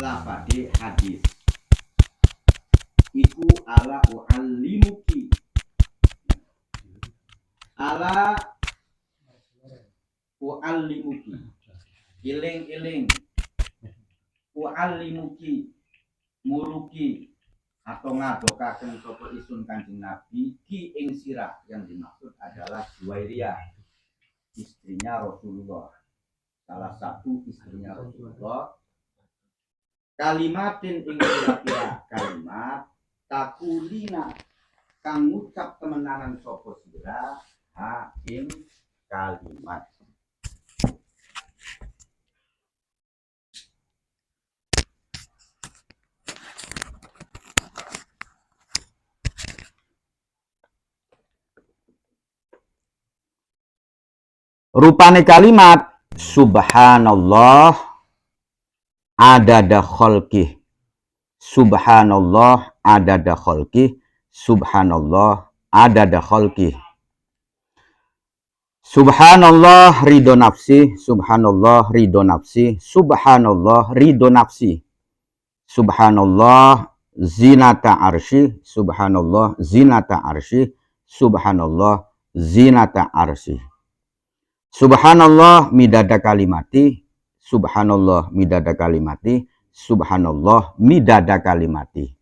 lafadhe hadis. Iku ala u'allimuki. Ala u'allimuki. Iling-iling. U'allimuki. Muruki. Atau ngadokaken sapa isun Kanjeng Nabi ki ing sirah, yang dimaksud adalah Juwairiyah, istrinya Rasulullah, salah satu istrinya Rasulullah. Kalimatin ing kira-kira kalimat takulina kang ngucap temenanan sapa sira ha ing kalimat. Rupane kalimat subhanallah adada khalqih, subhanallah adada khalqih, subhanallah adada khalqih. Subhanallah ridho nafsi, subhanallah ridho nafsi, subhanallah ridho nafsi, subhanallah zinata arsy, subhanallah zinata arsy, subhanallah zinata arsy. Subhanallah midada kalimati, subhanallah midada kalimati, subhanallah midada kalimati.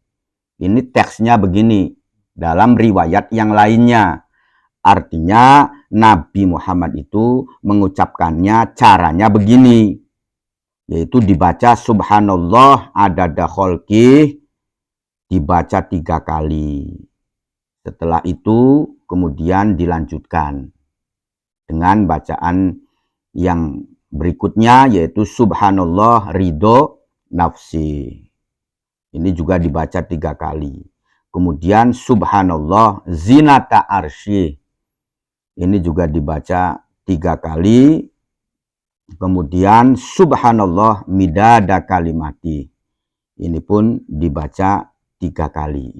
Ini teksnya begini dalam riwayat yang lainnya. Artinya Nabi Muhammad itu mengucapkannya caranya begini, yaitu dibaca subhanallah adada khalqih, dibaca 3 kali. Setelah itu kemudian dilanjutkan dengan bacaan yang berikutnya, yaitu subhanallah ridho nafsi. Ini juga dibaca 3 kali. Kemudian subhanallah zinata arsy. Ini juga dibaca 3 kali. Kemudian subhanallah midada kalimati. Ini pun dibaca 3 kali.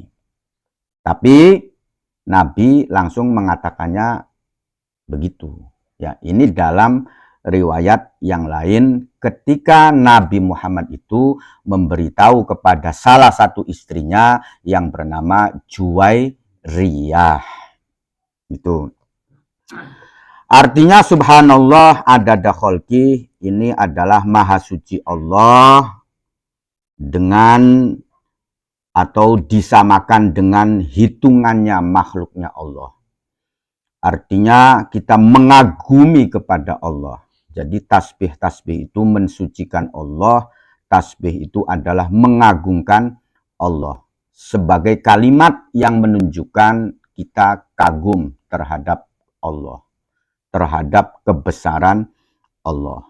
Tapi Nabi langsung mengatakannya begitu. Ya, ini dalam riwayat yang lain ketika Nabi Muhammad itu memberitahu kepada salah satu istrinya yang bernama Juwairiyah. Itu. Artinya subhanallah adada khalqih, ini adalah maha suci Allah dengan atau disamakan dengan hitungannya makhluknya Allah. Artinya kita mengagumi kepada Allah. Jadi tasbih-tasbih itu mensucikan Allah. Tasbih itu adalah mengagungkan Allah. Sebagai kalimat yang menunjukkan kita kagum terhadap Allah. Terhadap kebesaran Allah.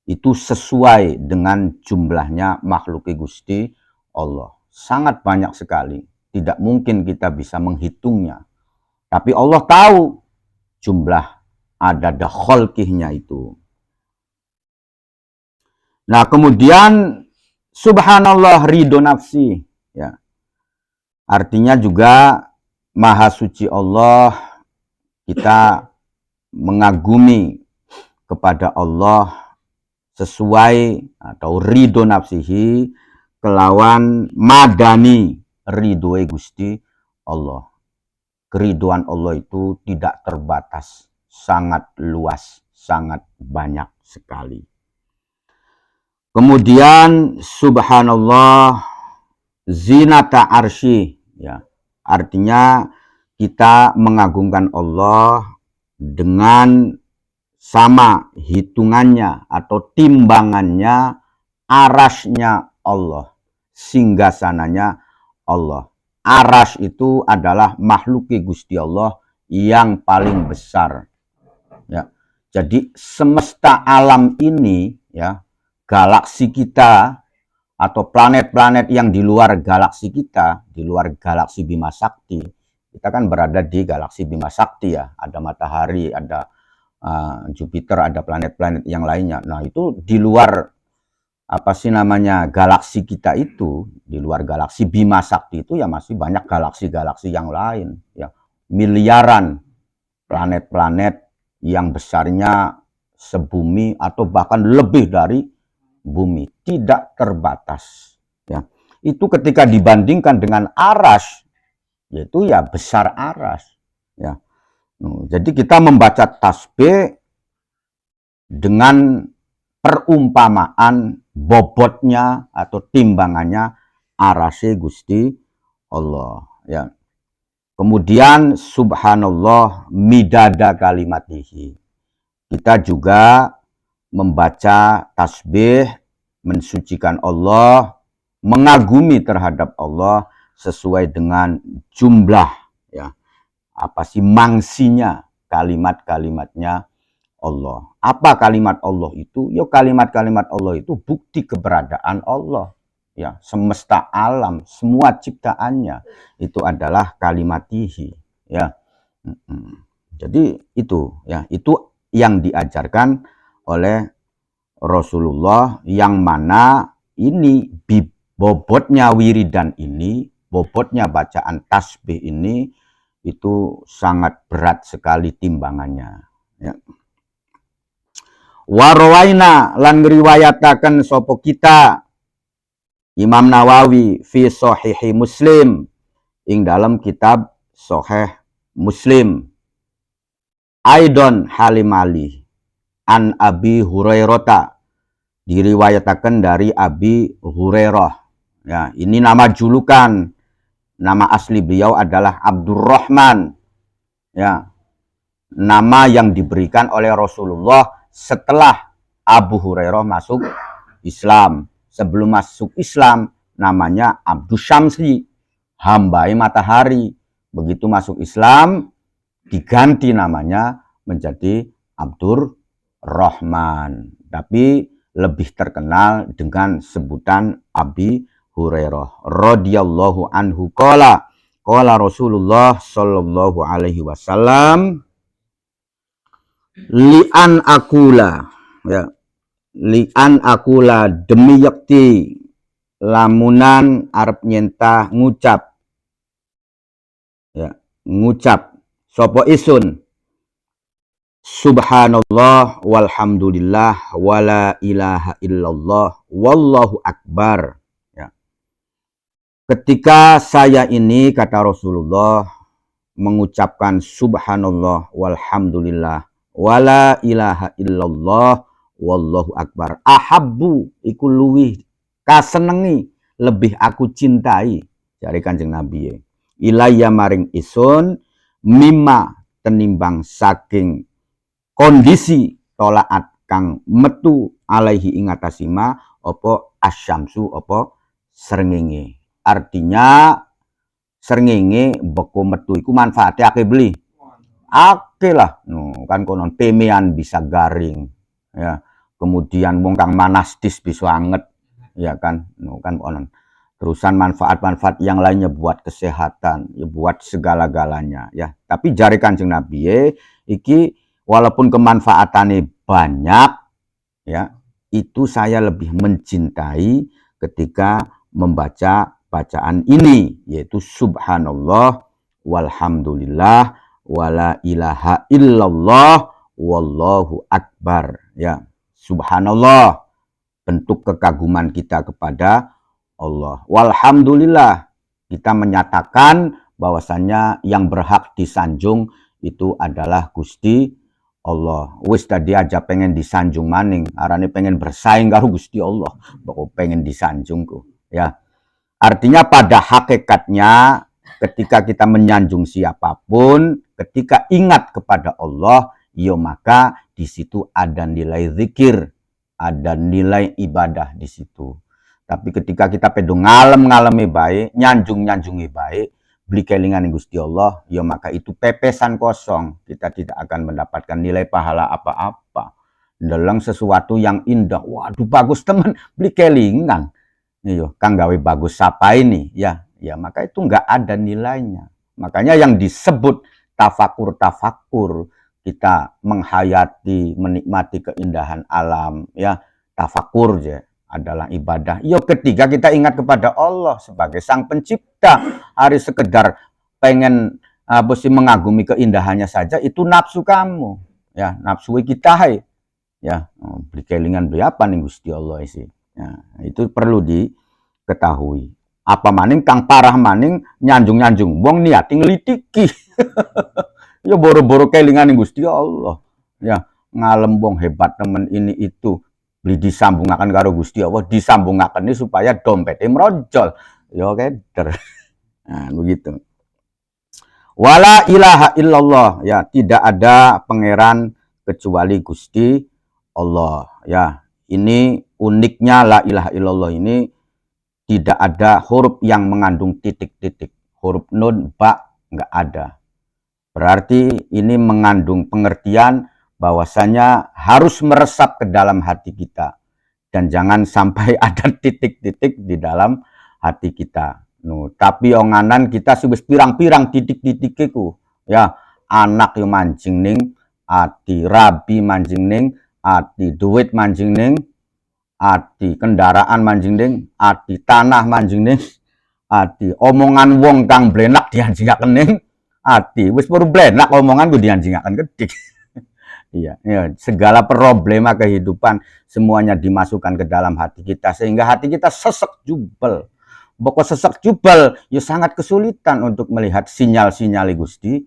Itu sesuai dengan jumlahnya makhluk Gusti Allah. Sangat banyak sekali. Tidak mungkin kita bisa menghitungnya. Tapi Allah tahu jumlah adada khalqihnya itu. Nah, kemudian subhanallah ridho nafsi, ya. Artinya juga maha suci Allah, kita mengagumi kepada Allah sesuai atau ridho nafsihi kelawan madani ridhoe Gusti Allah. Keriduan Allah itu tidak terbatas, sangat luas, sangat banyak sekali. Kemudian subhanallah zinata arsy, ya. Artinya kita mengagungkan Allah dengan sama hitungannya atau timbangannya arasnya Allah, singgasananya Allah. Aras itu adalah makhluk Gusti Allah yang paling besar. Ya. Jadi semesta alam ini, ya, galaksi kita atau planet-planet yang di luar galaksi kita, di luar galaksi Bima Sakti, kita kan berada di galaksi Bima Sakti, ya. Ada matahari, ada Jupiter, ada planet-planet yang lainnya. Nah, itu di luar galaksi kita itu, di luar galaksi Bima Sakti itu ya masih banyak galaksi-galaksi yang lain, ya. Miliaran planet-planet yang besarnya sebumi atau bahkan lebih dari bumi, tidak terbatas. Ya, itu ketika dibandingkan dengan aras, yaitu ya besar aras. Ya, jadi kita membaca tasbih dengan perumpamaan bobotnya atau timbangannya arase Gusti Allah. Ya. Kemudian subhanallah midada kalimatihi. Kita juga membaca tasbih, mensucikan Allah, mengagumi terhadap Allah sesuai dengan jumlah, ya, apa sih mangsinya kalimat-kalimatnya Allah. Apa kalimat Allah itu? Ya kalimat-kalimat Allah itu bukti keberadaan Allah. Ya, semesta alam, semua ciptaannya itu adalah kalimatihi. Ya. Jadi itu ya, itu yang diajarkan oleh Rasulullah, yang mana ini bobotnya wiridan ini, bobotnya bacaan tasbih ini itu sangat berat sekali timbangannya. Ya. Warwaina lan ngriwayataken sapa kita Imam Nawawi fi Shahihi Muslim ing dalam kitab Sahih Muslim. Aidon halimali an Abi Hurairah, diriwayatakan dari Abi Hurairah. Ya, ini nama julukan. Nama asli beliau adalah Abdurrahman. Ya, nama yang diberikan oleh Rasulullah setelah Abu Hurairah masuk Islam. Sebelum masuk Islam namanya Abdus Syamsi, hambai matahari. Begitu masuk Islam diganti namanya menjadi Abdurrahman. Tapi lebih terkenal dengan sebutan Abi Hurairah radhiyallahu anhu qala Rasulullah sallallahu alaihi wasallam li'an akula, ya, li'an akula demi yakti lamunan arep nyentah ngucap, ya, ngucap sapa isun subhanallah walhamdulillah wala ilaha illallah wallahu akbar. Ya. Ketika saya ini, kata Rasulullah, mengucapkan subhanallah walhamdulillah wala ilaha illallah wallahu akbar, ahabbu iku luwih kasenengi, lebih aku cintai, dari Kanjeng Nabi, ilayya maring isun mimma tenimbang saking kondisi tolaat kang metu alaihi ingatasima opo asyamsu opo srengenge. Artinya srengenge beko metu iku manfaatnya ake beli. Ake lah, kan konon pemean bisa garing, ya. Kemudian wong kang manastis bisa anget, ya kan, kan konon. Terusan manfaat-manfaat yang lainnya buat kesehatan, ya buat segala-galanya, ya. Tapi jari Kanjeng Nabi iki walaupun kemanfaatannya banyak, ya, itu saya lebih mencintai ketika membaca bacaan ini, yaitu subhanallah walhamdulillah wala ilaha illallah wallahu akbar. Ya, subhanallah, bentuk kekaguman kita kepada Allah. Walhamdulillah, kita menyatakan bahwasanya yang berhak disanjung itu adalah Gusti Allah. Wis tadi aja pengen disanjung maning, arane pengen bersaing karo Gusti Allah, kok pengen disanjungku, ya. Artinya pada hakikatnya ketika kita menyanjung siapapun, ketika ingat kepada Allah, ya maka di situ ada nilai zikir, ada nilai ibadah di situ. Tapi ketika kita pedo ngalem-ngalemi baik, nyanjung-nyanjungi baik, beli kelingan Gusti Allah, ya maka itu pepesan kosong. Kita tidak akan mendapatkan nilai pahala apa-apa. Dalam sesuatu yang indah, waduh bagus teman, beli kelingan. Iyo, kang gawe bagus siapa ini, ya, ya maka itu nggak ada nilainya. Makanya yang disebut tafakur, kita menghayati, menikmati keindahan alam, ya, tafakur ya adalah ibadah. Yo ketika kita ingat kepada Allah sebagai Sang Pencipta, hari sekedar pengen mengagumi keindahannya saja itu nafsu kamu, ya, nafsu kita, hai. ya. Beli kelingan beli apa nih Gusti Allah sih. Ya, itu perlu diketahui. Apa maning kang parah maning nyanjung-nyanjung wong niati ngelitiki. Ya boro-boro kelingan nih Gusti Allah. Ya, ngalem wong hebat temen ini itu beli disambungakan karo Gusti Allah, disambungakan ini supaya dompetnya merojol. Ya keder. Nah, begitu. Wala ilaha illallah, ya, tidak ada pangeran kecuali Gusti Allah, ya. Ini uniknya la ilaha illallah ini tidak ada huruf yang mengandung titik-titik. Huruf nun, ba nggak ada. Berarti ini mengandung pengertian bahwasanya harus meresap ke dalam hati kita dan jangan sampai ada titik-titik di dalam hati kita. Tapi onganan kita wis pirang-pirang titik-titikku. Ya, anak yo mancing ning ati, rabi mancing ning ati, duit mancing ning ati, kendaraan mancing ning ati, tanah mancing ning ati, omongan wong kang blenak dianjingaken ning ati. Wis puru blenak omongan ku dianjingaken kedik. Iya, ya, segala problema kehidupan semuanya dimasukkan ke dalam hati kita sehingga hati kita sesek jubel. Pokok sesek jubel, ya sangat kesulitan untuk melihat sinyal-sinyal Gusti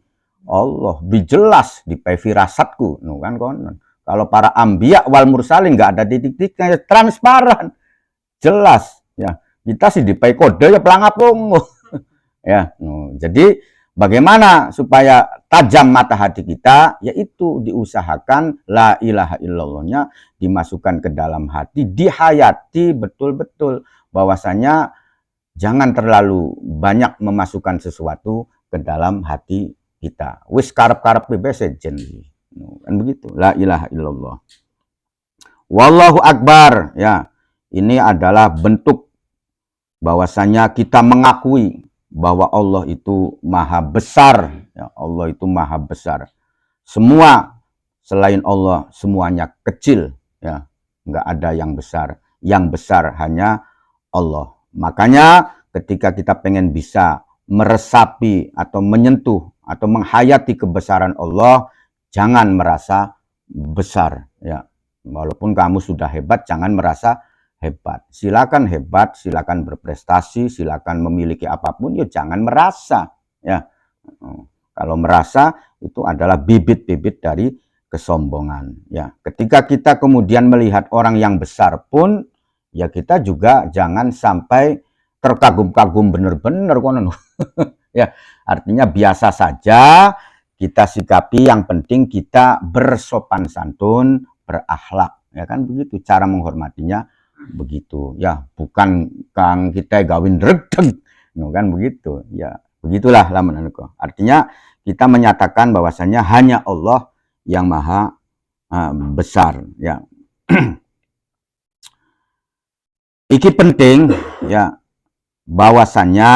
Allah. Bijelas di firasatku, kan konon. Kalau para ambiya wal mursalin nggak ada titik-titiknya, transparan, jelas. Ya, kita sih di kode ya pelangapung. Ya, jadi bagaimana supaya tajam mata hati kita, yaitu diusahakan la ilaha illallahnya dimasukkan ke dalam hati, dihayati betul-betul bahwasanya jangan terlalu banyak memasukkan sesuatu ke dalam hati kita. Wis karep-karep bebas sejen. Kan begitu. La ilaha illallah. Wallahu akbar, ya. Ini adalah bentuk bahwasanya kita mengakui bahwa Allah itu maha besar, ya. Allah itu maha besar. Semua selain Allah semuanya kecil, ya. Enggak ada yang besar. Yang besar hanya Allah. Makanya ketika kita pengen bisa meresapi atau menyentuh atau menghayati kebesaran Allah, jangan merasa besar, ya. Walaupun kamu sudah hebat, jangan merasa hebat. Silakan hebat, silakan berprestasi, silakan memiliki apapun, ya jangan merasa, ya. Kalau merasa itu adalah bibit-bibit dari kesombongan, ya. Ketika kita kemudian melihat orang yang besar pun, ya kita juga jangan sampai terkagum-kagum bener-bener konon. Ya, artinya biasa saja kita sikapi, yang penting kita bersopan santun, berakhlak, ya kan begitu cara menghormatinya begitu. Ya, bukan kang kita gawin redeg, kan begitu. Ya, begitulah lamunanku. Artinya kita menyatakan bahwasanya hanya Allah yang maha besar, ya. Iki penting, ya, bahwasannya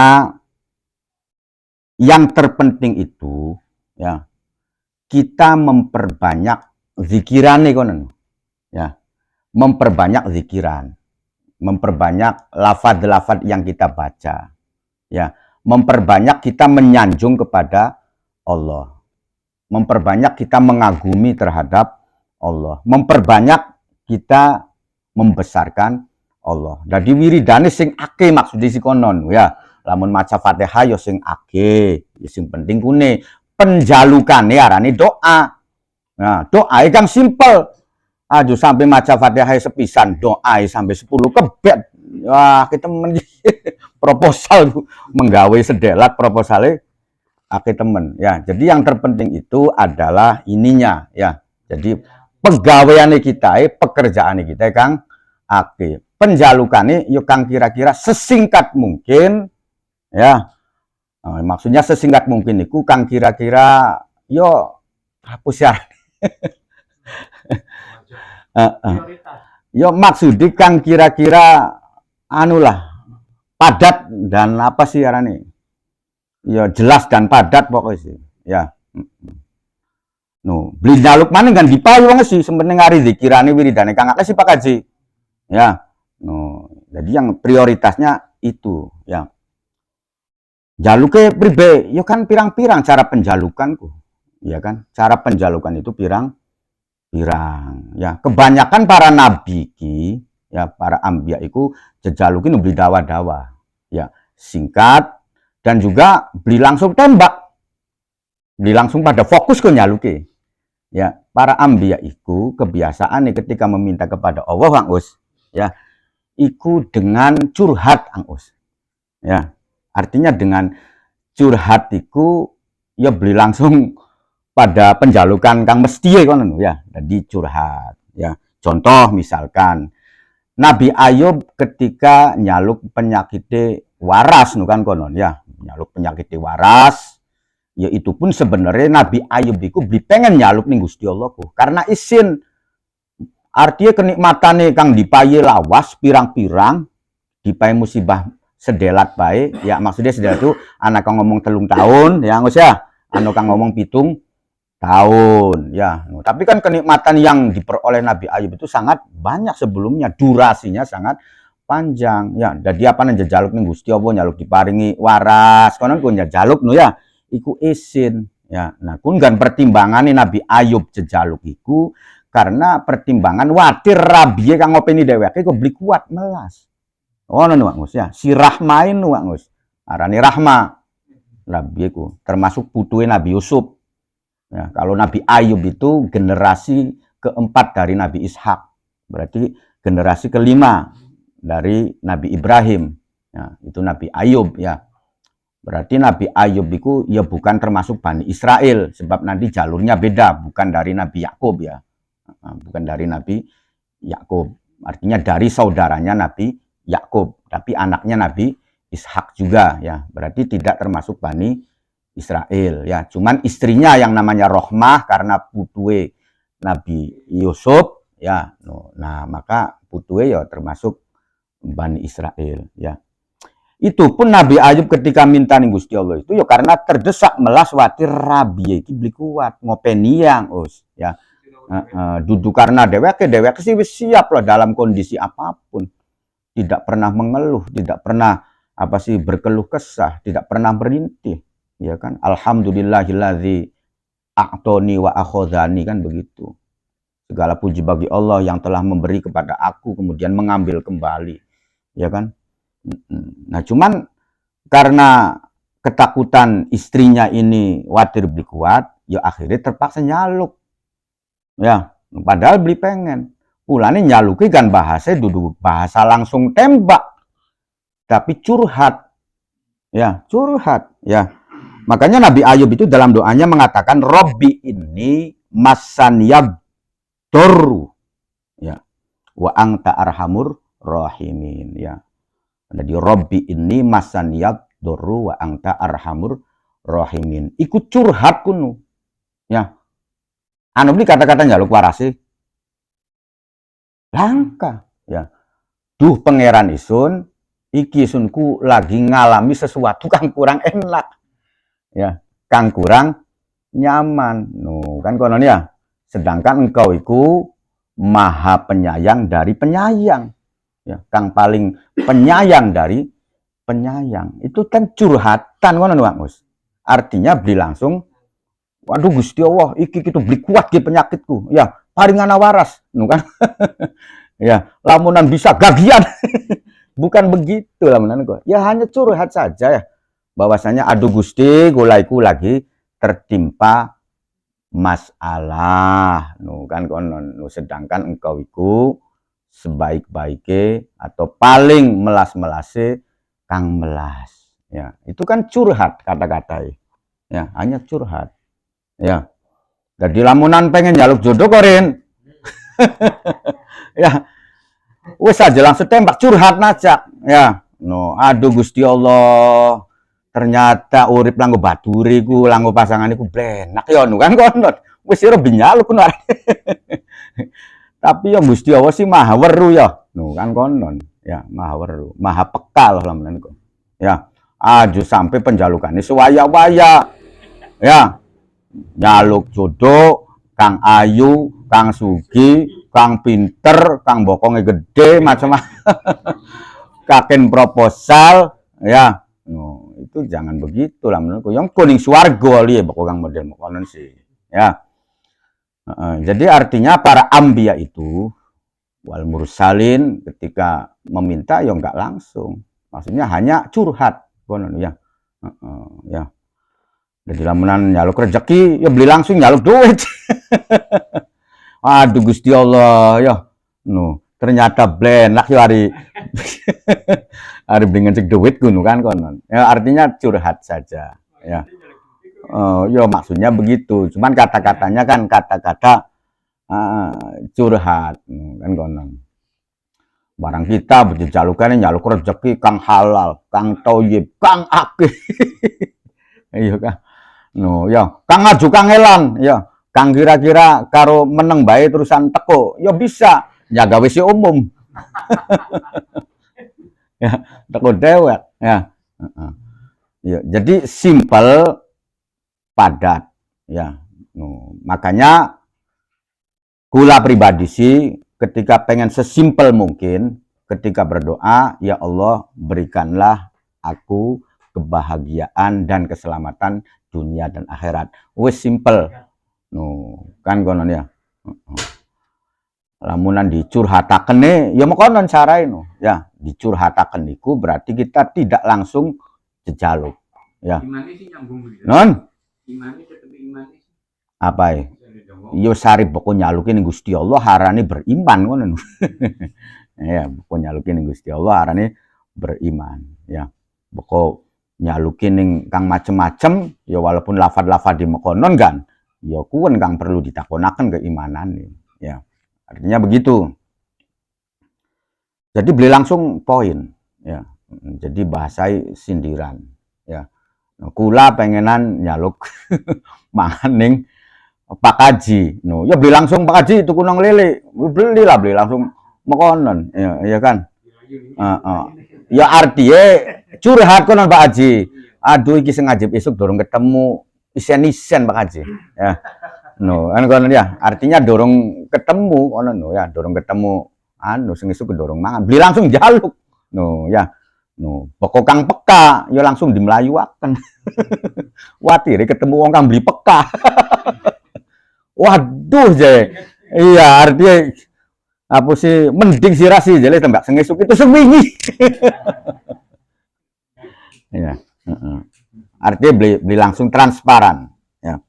yang terpenting itu, ya, kita memperbanyak zikiran nih konon, ya, memperbanyak zikiran, memperbanyak lafaz-lafaz yang kita baca, ya, memperbanyak kita menyanjung kepada Allah, memperbanyak kita mengagumi terhadap Allah, memperbanyak kita membesarkan Allah. Jadi wiridane sing ake maksudnya si konon, ya. Lamun maca Fatihah yo sing ake, sing penting kune penjalukane arane doa. Nah, doa kang simpel. Aja sampai maca Fatihah sepisan, doa sampai 10 kebet. Wah, kita proposal menggawe sedelat proposalnya ake temen, ya. Jadi yang terpenting itu adalah ininya, ya. Jadi pegawaiane kita, pekerjaane kita kang ake. Penjalukannya yuk kang kira-kira sesingkat mungkin, ya. Maksudnya sesingkat mungkin itu kang kira-kira yo hapus ya. Yo maksudnya kang kira-kira anulah padat dan apa sih arane? Ya jelas dan padat pokoknya sih, ya. Beli jaluk mana kan dipayu wong sih sebenarnya ngari zikirane wiridane kang akeh sih Pak Haji. Ya. Jadi yang prioritasnya itu, ya. Jaluke pribe, ya kan pirang-pirang cara penjalukanku, ya kan? Cara penjalukan itu pirang pirang. Ya, kebanyakan para nabi ki, ya para ambia iku jejalukin beli dawa-dawa. Ya, singkat dan juga beli langsung tembak. Beli langsung pada fokus ke nyaluki. Ya, para ambia iku kebiasaan nih ketika meminta kepada Allah, Kang Us, ya, iku dengan curhat, Kang Us. Ya, artinya dengan curhat iku ya beli langsung pada penjalukan kang mesti ya, jadi curhat ya. Contoh misalkan Nabi Ayub ketika nyaluk penyakit waras kan konon ya, nyaluk penyakit waras ya, itu pun sebenarnya Nabi Ayub itu beli pengen nyaluk nih Gusti Allah karena isin, artinya kenikmatan kang dipayi lawas pirang-pirang dipayi musibah sedelat baik ya, maksudnya sedelat itu anak kang ngomong 3 tahun ya ngus ya, anak kang ngomong 7 tahun ya. Tapi kan kenikmatan yang diperoleh Nabi Ayub itu sangat banyak sebelumnya, durasinya sangat panjang ya. Jadi apa nang jaluk ning Gusti Allah nyaluk diparingi waras konon kun jaluk no ya iku isin ya. Nah kun kan pertimbangane Nabi Ayub jejaluk iku karena pertimbangan watir rabiye kang ngopeni dheweke kok beli kuat melas. Oh no Mus ya, si Rahmain no Mus, arane Rahma rabiye ku termasuk putuhe Nabi Yusuf. Ya, kalau Nabi Ayub itu generasi keempat dari Nabi Ishak, berarti generasi kelima dari Nabi Ibrahim. Ya, itu Nabi Ayub ya. Berarti Nabi Ayub itu ya bukan termasuk Bani Israel, sebab nanti jalurnya beda, bukan dari Nabi Yakub ya, bukan dari Nabi Yakub. Artinya dari saudaranya Nabi Yakub, tapi anaknya Nabi Ishak juga ya. Berarti tidak termasuk Bani Israel ya, cuman istrinya yang namanya Rohmah karena putue Nabi Yusuf ya. Nah maka putue ya termasuk Bani Israel ya. Itu pun Nabi Ayub ketika minta ning Gusti Allah itu ya karena terdesak melas watir rabi iki beli kuat ngopeni yang us ya. Dudu karena deweke sih siap lah dalam kondisi apapun, tidak pernah mengeluh, tidak pernah apa sih berkeluh kesah, tidak pernah berintih. Ya kan, alhamdulillahilladzi a'toni wa akhadhani kan begitu. Segala puji bagi Allah yang telah memberi kepada aku kemudian mengambil kembali. Ya kan? Nah, cuman karena ketakutan istrinya ini khawatir beli kuat, ya akhirnya terpaksa nyaluk. Ya, padahal beli pengen. Ulane nyaluki kan bahasa duduk bahasa langsung tembak. Tapi curhat. Ya, curhat, ya. Makanya Nabi Ayub itu dalam doanya mengatakan Robbi ini masan yabdoru ya wa anta arhamur rahimin ya. Jadi Robbi ini masan yabdoru wa anta arhamur rahimin. Ikut curhat kuno ya. Anu beli kata-katanya lu warasi langka ya. Duh pangeran isun iki sunku lagi ngalami sesuatu kang kurang enak. Ya, kang kurang nyaman. Kan konon ya. Sedangkan engkau itu maha penyayang dari penyayang. Ya, kang paling penyayang dari penyayang. Itu kan curhatan konon Mus. Artinya beli langsung, waduh Gusti Allah, iki kita beli kuat di penyakitku. Ya, paringana waras, kan. Ya, lamunan bisa gagian. Bukan begitu lamunan kok. Ya hanya curhat saja ya. Bahwasanya aduh Gusti gulaiku lagi tertimpa masalah kan konon sedangkan engkau iku sebaik-baike atau paling melas-melase kang melas ya, itu kan curhat kata-kata ya, hanya curhat ya. Jadi lamunan pengen nyaluk jodoh korin ya wes aja langsung tembak curhat najak ya. Aduh Gusti Allah, ternyata urip langgo baturi ku langgo pasangan iku blenak ya kan konon wis ora binyaluk kuwi. Tapi ya Gusti Allah sih maha weru ya kan konon ya, maha weru maha peka lah lamun niku ya. Aja sampai penjalukane sewaya-waya ya, nyaluk jodoh kang ayu, kang sugi, kang pinter, kang bokonge gede macam-macam. Kaken proposal ya. Itu jangan begitu lah menurutku. Yang kuning swarga liye kang model konon sih. Ya. Jadi artinya para ambiya itu wal mursalin ketika meminta ya enggak langsung. Maksudnya hanya curhat konon ya. Ya. Jadi lamunan nyaluk rezeki ya beli langsung nyaluk duit. Aduh Gusti Allah ya. Ternyata blenak ya hari hari beli ngecek duit kuno kan konon. Ya artinya curhat saja ya. Ya maksudnya begitu. Cuman kata-katanya kan kata-kata curhat kan konon. Barang kita berjalukan nyaluk rezeki kang halal, kang toyib, kang akeh. Iya kan. Ya, kang ngaju kang elan, ya. Kang kira-kira karo meneng bae terusan teko, ya bisa njaga WC umum. Ya, teko dewek, ya. Ya, jadi simpel padat, ya. Makanya kula pribadi sih ketika pengen sesimpel mungkin ketika berdoa, ya Allah berikanlah aku kebahagiaan dan keselamatan dunia dan akhirat. Wes simple. Kan konon ya. Lamunan dicurhataken ya mekonon cara itu. Ya, dicurhataken niku berarti kita tidak langsung jejaluk. Ya. Non? Apa ya? Yo sarip pokok nyalukin Gusti Allah harane beriman ngono. Ya, pokok nyalukin Gusti Allah harane beriman, ya. Pokok nyalukin ning kang macem-macem ya walaupun lafad-lafad di mekonon kan, ya kuwen kang perlu ditakonaken keimanan ya. Artinya begitu. Jadi beli langsung poin, ya. Jadi bahasai sindiran, ya. Kula pengenan nyaluk mangan ning Pak Haji, ya beli langsung Pak Haji tuku nang lele, beli langsung mekonon, ya kan. Ya artinya curhat konon Pak Haji. Aduh iki sing ngajib esuk dorong ketemu isen-isen Pak Haji. Ya. Kan konon ya, artinya dorong ketemu konon ya, dorong ketemu sing esuk dorong mangan, beli langsung jaluk. Ya. Pokok kang peka ya langsung dimlayuaken. Watire ketemu wong kang beli peka. Waduh, je. Iya, artinya apa sih mending sirasi jadi tembak sengesuk itu sewingi. Ya. Artinya beli langsung transparan, ya.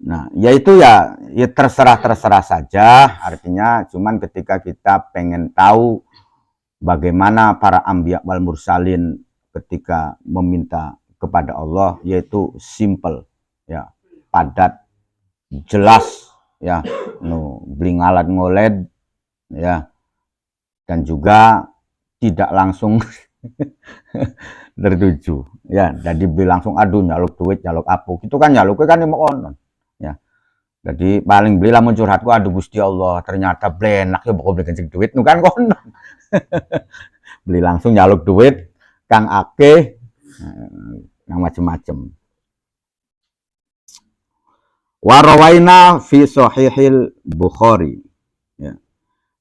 Nah, yaitu ya terserah saja, artinya cuman ketika kita pengen tahu bagaimana para ambiya wal mursalin ketika meminta kepada Allah, yaitu simple, ya, padat, jelas, ya, beli ngalat ngoled, ya, dan juga tidak langsung tertuju, ya. Jadi beli langsung aduh nyaluk duit, nyaluk apa, itu kan nyaluk kan mau konon, ya. Jadi paling beli lamun curhatku aduh Gusti Allah ternyata blenak ya pokok beli kencing duit nu kan konon. Beli langsung nyaluk duit kang akeh yang macem-macem. Warawaina fi sahihil Bukhari, ya.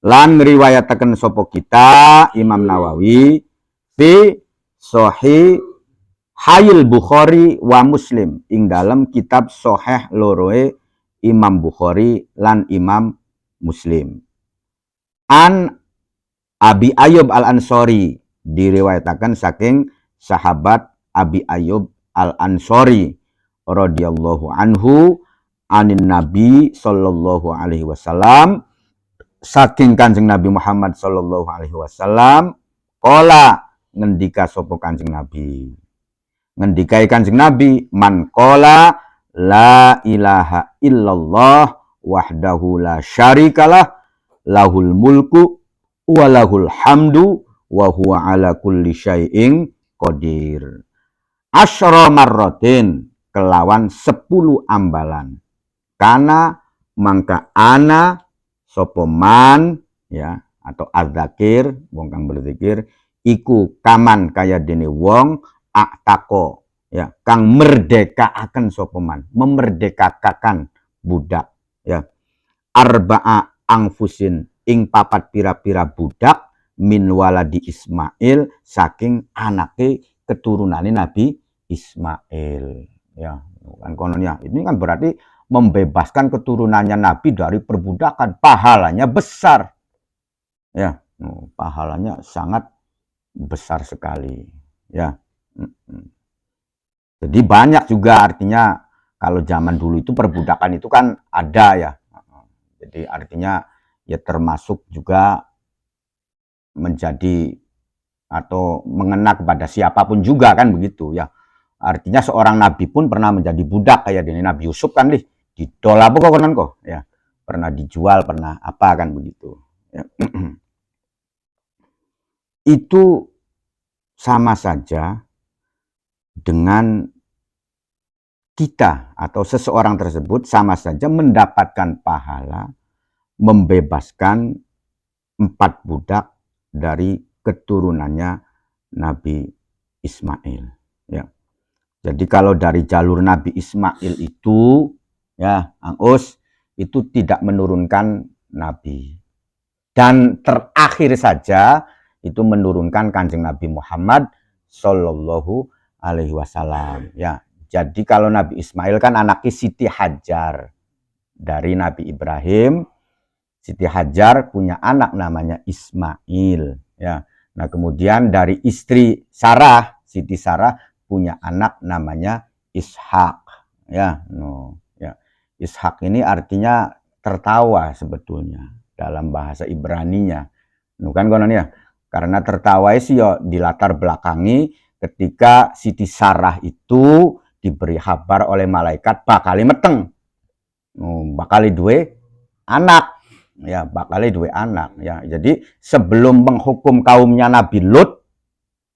Lan riwayataken sapa kita Imam Nawawi fi sahih Hayil Bukhari wa Muslim ing dalam kitab sahih loroe Imam Bukhari lan Imam Muslim. An Abi Ayyub Al-Ansori diriwayatakan saking sahabat Abi Ayyub Al-Ansori radhiyallahu anhu anin Nabi sallallahu alaihi wasallam saking Kanjeng Nabi Muhammad sallallahu alaihi wasallam qala ngendika sapa Kanjeng Nabi. Ngendikai Kanjeng Nabi man qala la ilaha illallah wahdahu la syarikalah lahul mulku wa lahul hamdu wa huwa ala kulli syai'in qadir. Asyra marratin kelawan 10 ambalan. Kana mangka ana sapa man ya atau azzakir wong kang berzikir iku kaman kaya dene wong aktako ya kang merdekaaken sapa man memerdekakan budak ya arba'a angfusin ing papat pira-pira budak min waladi Ismail saking anake keturunane Nabi Ismail ya kan konon ya ini kan berarti membebaskan keturunannya Nabi dari perbudakan, pahalanya besar. Ya, pahalanya sangat besar sekali. Ya. Jadi banyak juga, artinya kalau zaman dulu itu perbudakan itu kan ada ya. Jadi artinya ya termasuk juga menjadi atau mengena kepada siapapun juga kan begitu ya. Artinya seorang nabi pun pernah menjadi budak kayak ini Nabi Yusuf kan didol apa kok konon kok ya. Pernah dijual, pernah apa kan begitu. Ya. Itu sama saja dengan kita atau seseorang tersebut sama saja mendapatkan pahala membebaskan 4 budak dari keturunannya Nabi Ismail. Ya. Jadi kalau dari jalur Nabi Ismail itu, ya, Angus, itu tidak menurunkan Nabi. Dan terakhir saja itu menurunkan Kanjeng Nabi Muhammad Sallallahu Alaihi Wasallam. Ya. Jadi kalau Nabi Ismail kan anaknya Siti Hajar dari Nabi Ibrahim. Siti Hajar punya anak namanya Ismail. Ya. Nah kemudian dari istri Sarah, Siti Sarah punya anak namanya Ishak. Ya, ya. Ishak ini artinya tertawa sebetulnya dalam bahasa Ibraninya. Kan konon ya. Karena tertawa sih ya dilatar belakangi ketika Siti Sarah itu diberi kabar oleh malaikat bakal meteng, bakal duwe anak, ya bakal duwe anak, ya. Jadi sebelum menghukum kaumnya Nabi Lut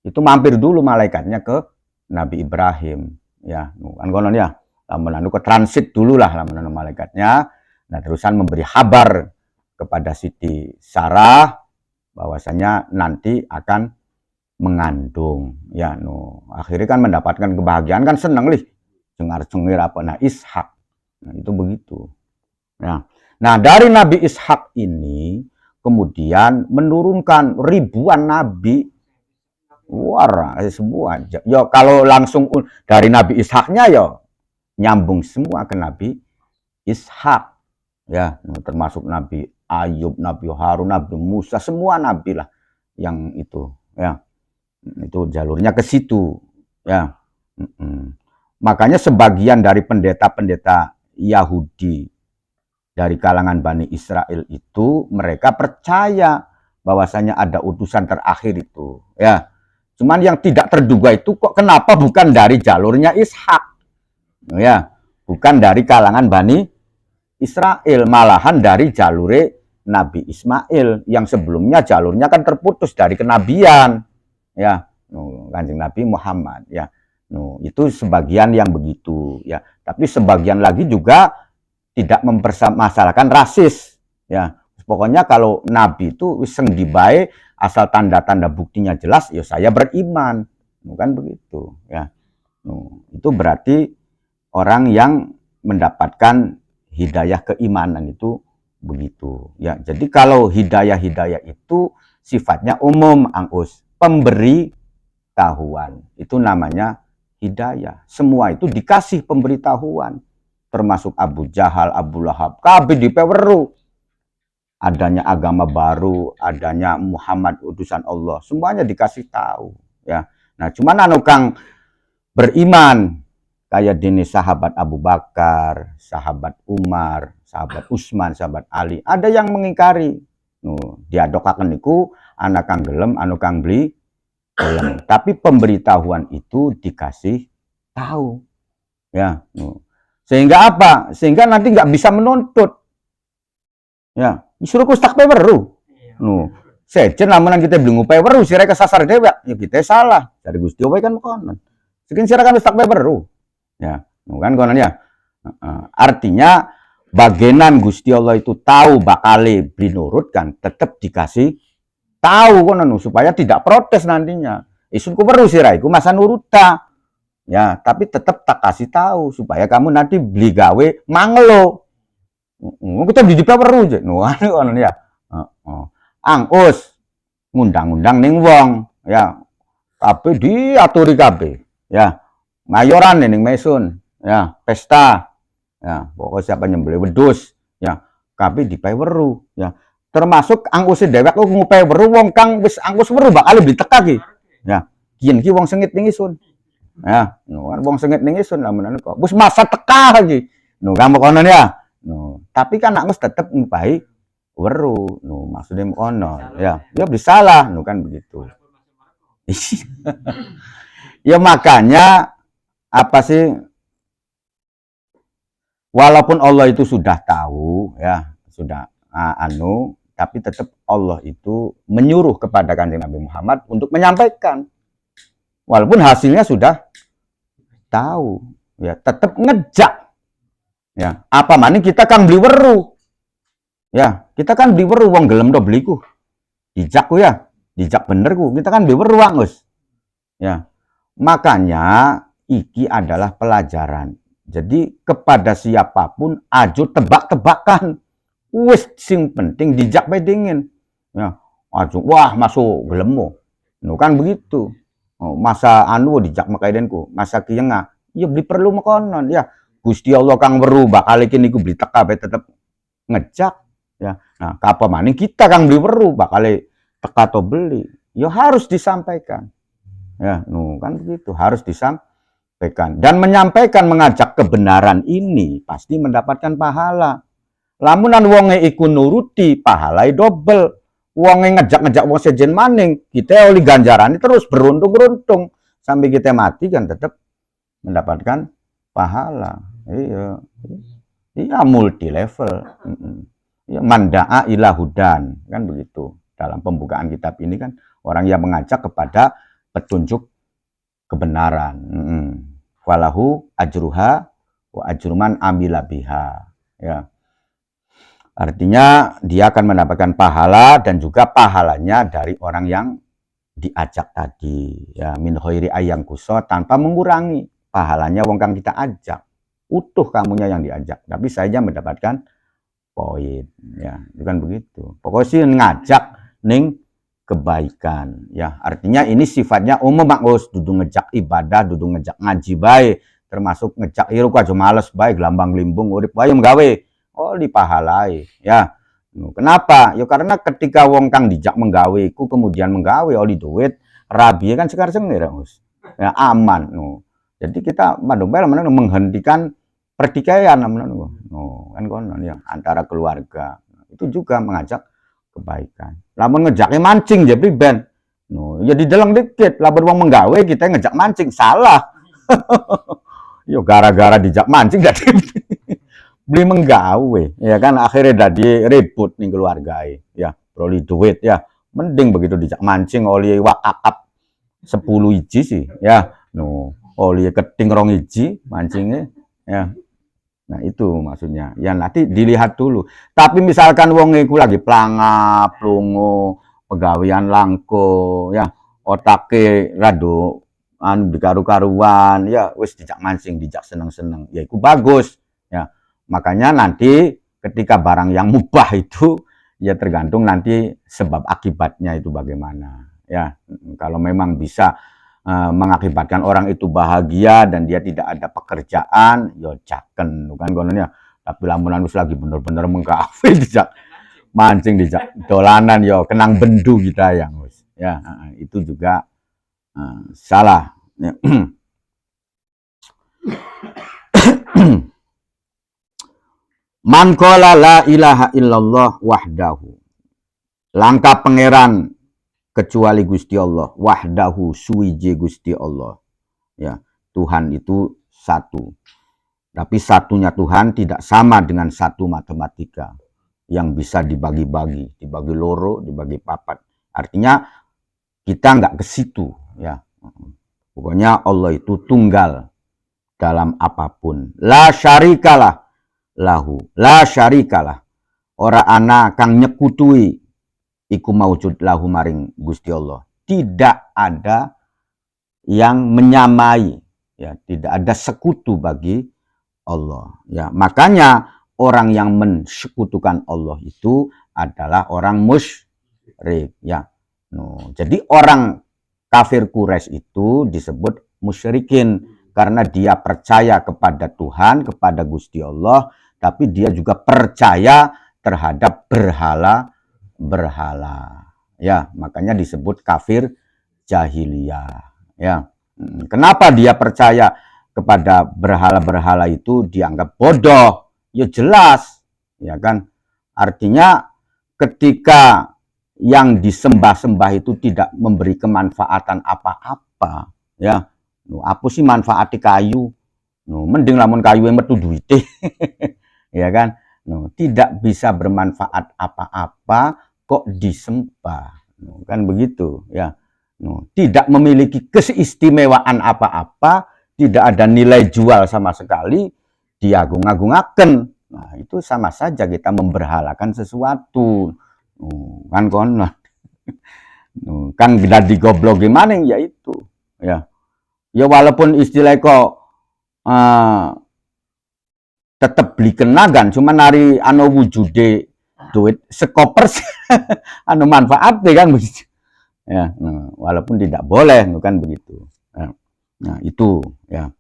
itu mampir dulu malaikatnya ke Nabi Ibrahim, ya kan konon ya, lalu ke transit dulu lah lamun malaikatnya, nah terusan memberi kabar kepada Siti Sarah bahwasanya nanti akan mengandung, ya akhirnya kan mendapatkan kebahagiaan kan seneng lih cengar-cengir apa nah Ishak, nah itu begitu. Nah dari Nabi Ishak ini kemudian menurunkan ribuan nabi, wah semua. Yo kalau langsung dari Nabi Ishaknya yo nyambung semua ke Nabi Ishak, ya termasuk Nabi Ayub, Nabi Harun, Nabi Musa, semua nabi lah yang itu, ya. Itu jalurnya ke situ, ya. Makanya sebagian dari pendeta-pendeta Yahudi dari kalangan Bani Israel itu mereka percaya bahwasanya ada utusan terakhir itu, ya. Cuman yang tidak terduga itu kok kenapa bukan dari jalurnya Ishak, ya, bukan dari kalangan Bani Israel, malahan dari jalure Nabi Ismail yang sebelumnya jalurnya kan terputus dari kenabian, ya, Kanjeng Nabi Muhammad, ya. Itu sebagian yang begitu, ya. Tapi sebagian lagi juga tidak mempermasalahkan rasis, ya. Pokoknya kalau Nabi itu seng dibae asal tanda-tanda buktinya jelas, ya saya beriman, kan begitu, ya. Itu berarti orang yang mendapatkan hidayah keimanan itu begitu, ya. Jadi kalau hidayah itu sifatnya umum, Angus, pemberitahuan, itu namanya hidayah. Semua itu dikasih pemberitahuan, termasuk Abu Jahal, Abu Lahab, kabeh dipeweru. Adanya agama baru, adanya Muhammad utusan Allah, semuanya dikasih tahu, ya. Nah, cuman anu kang beriman kayak dini sahabat Abu Bakar, sahabat Umar, sahabat Utsman, sahabat Ali, ada yang mengingkari. Diadokaken niku anak kang gelem, anu kang beli gelem. Tapi pemberitahuan itu dikasih tahu, ya. Sehingga apa? Sehingga nanti nggak bisa menuntut, ya. Disuruh kustak peweru. Sejen lamunan kita belum peweru, sira kesasar dewe, ya kita salah. Dari Gusti Allah kan konon. Sekin sira kan kustak peweru. Ya, kan konon ya. Artinya bagenan Gusti Allah itu tahu bakale beli nurut kan tetap dikasih tahu konon supaya tidak protes nantinya. Isun ku perlu sira iku masa nuruta. Ya, tapi tetap tak kasih tahu supaya kamu nanti beli gawe mangelo. Kita di perlu je. Konon ya. Angus ngundang-undang ning wong, ya. Kabeh diaturi kabeh, ya. Mayoran ning mesun, ya, pesta, Ya, pokoknya siapa nyembelih wedhus ya kabeh dipae weru ya. Termasuk angkuse dhewek ku ngupae weru wong kang wis angkus weru bakal diteka ki. Ya, yen ki wong sengit ning isun. Ya, kan wong sengit ning isun lamunane kok wis masa teka iki. Kamu kono ya. Tapi kan angkus tetep ngupahi weru. Maksudnya ono ya. Ya bisalah kan begitu. Ya makanya apa sih, walaupun Allah itu sudah tahu ya, sudah tapi tetap Allah itu menyuruh kepada Kanjeng Nabi Muhammad untuk menyampaikan. Walaupun hasilnya sudah tahu, ya tetap ngejak. Ya, apa maning kita kan beli weru. Ya, kita kan beli weru wong gelem do beliku. Dijak ku ya, dijak bener ku. Kita kan beli weru Gus. Ya. Makanya iki adalah pelajaran. Jadi kepada siapapun ajo tebak-tebakan. Wis sing penting dijak bae dingin. Ya, ajo wah masuk gelemo. Kan begitu. Masa dijak makaidenku, masa kiyenga. Ya beli perlu mekonon ya. Gusti Allah kang weru bakal iki niku beli teka bae tetep ngejak ya. Nah, apa maning kita kang beli weru bakal teka to beli. Ya harus disampaikan. Ya, kan begitu, harus disampaikan. Dan menyampaikan mengajak kebenaran ini pasti mendapatkan pahala. Lamunan wonge iku nuruti, pahalai double. Wonge ngejak-ngejak wong sejen maning, kita oleh ganjaran terus beruntung-untung sampai kita mati kan tetap mendapatkan pahala. Iya. Iya multi level. Ya, manda'a ila hudan, kan begitu. Dalam pembukaan kitab ini kan orang yang mengajak kepada petunjuk kebenaran. Walahu ajruha wa ajruman amila biha. Ya. Artinya dia akan mendapatkan pahala dan juga pahalanya dari orang yang diajak tadi. Ya, min khairi ayang kuso tanpa mengurangi pahalanya wong kang kita ajak. Utuh kamunya yang diajak, tapi saya mendapatkan poin. Ya, bukan begitu. Pokoknya sih ngajak ning kebaikan ya, artinya ini sifatnya umum Gus, dudu ngejak ibadah, dudu ngejak ngaji bae, termasuk ngejak iru aja males bae, gelambang limbung urip bae nggawe dipahalai ya. Kenapa? Ya karena ketika wong kang dijak menggawe ku kemudian menggawe oli duit rabi kan sekar sengir Gus. Ya aman Jadi kita mandopel menghentikan pertikaian kan konon ya antara keluarga. Itu juga mengajak kebaikan. Lamun ngejaknya mancing jadi ben. Ya dideleng dikit, lamun wong menggawe kita ngejak mancing salah. Yo gara-gara dijak mancing jadi beli menggawe, ya kan akhirnya jadi ribut nih keluarga ya, perlu duit ya. Mending begitu dijak mancing oli wakakap 10 iji sih ya. Oli keting rong iji mancingnya ya. Nah itu maksudnya. Ya nanti dilihat dulu. Tapi misalkan wong iku lagi plangap, lungo, pegawean langko, ya otake rado dikaru-karuan, ya wis dijak mancing, dijak seneng-seneng. Ya itu bagus. Ya. Makanya nanti ketika barang yang mubah itu ya tergantung nanti sebab akibatnya itu bagaimana. Ya, kalau memang bisa mengakibatkan orang itu bahagia dan dia tidak ada pekerjaan, yo caken, kan kononnya. Tapi lamunan wis lagi bener-bener mengkafe dijak mancing, dijak dolanan, yo kenang bendu kita yang wis. Ya, itu juga salah. Ya. Man qala la ilaha illallah wahdahu. Langkah pangeran kecuali Gusti Allah, wahdahu suwiji Gusti Allah. Ya, Tuhan itu satu. Tapi satunya Tuhan tidak sama dengan satu matematika yang bisa dibagi-bagi, dibagi loro, dibagi papat. Artinya kita nggak ke situ, ya. Pokoknya Allah itu tunggal dalam apapun. La syarikalah lahu, la syarikalah. Ora ana kang nyekutui iku maujud lahu maring Gusti Allah. Tidak ada yang menyamai, ya, tidak ada sekutu bagi Allah. Ya, makanya orang yang mensekutukan Allah itu adalah orang musyrik, ya. Jadi orang kafir Quraisy itu disebut musyrikin karena dia percaya kepada Tuhan, kepada Gusti Allah, tapi dia juga percaya terhadap berhala. Ya, makanya disebut kafir jahiliyah. Ya. Kenapa dia percaya kepada berhala-berhala itu dianggap bodoh? Ya jelas, ya kan? Artinya ketika yang disembah-sembah itu tidak memberi kemanfaatan apa-apa, ya. Apa sih manfaat kayu? Mending lamun kayu yang metu duite. Ya kan? Tidak bisa bermanfaat apa-apa kok disembah. Kan begitu, ya. Tidak memiliki keistimewaan apa-apa, tidak ada nilai jual sama sekali, diagung-agungkan. Nah, itu sama saja kita memberhalakan sesuatu. Kan konon. Kan jadi goblok gimana ya itu. Ya. Ya walaupun istilah kok tetap beli kenagan, cuma nari anu wujude duit sekoper anu manfaat kan begitu. Ya, walaupun tidak boleh kan begitu. Nah, itu ya.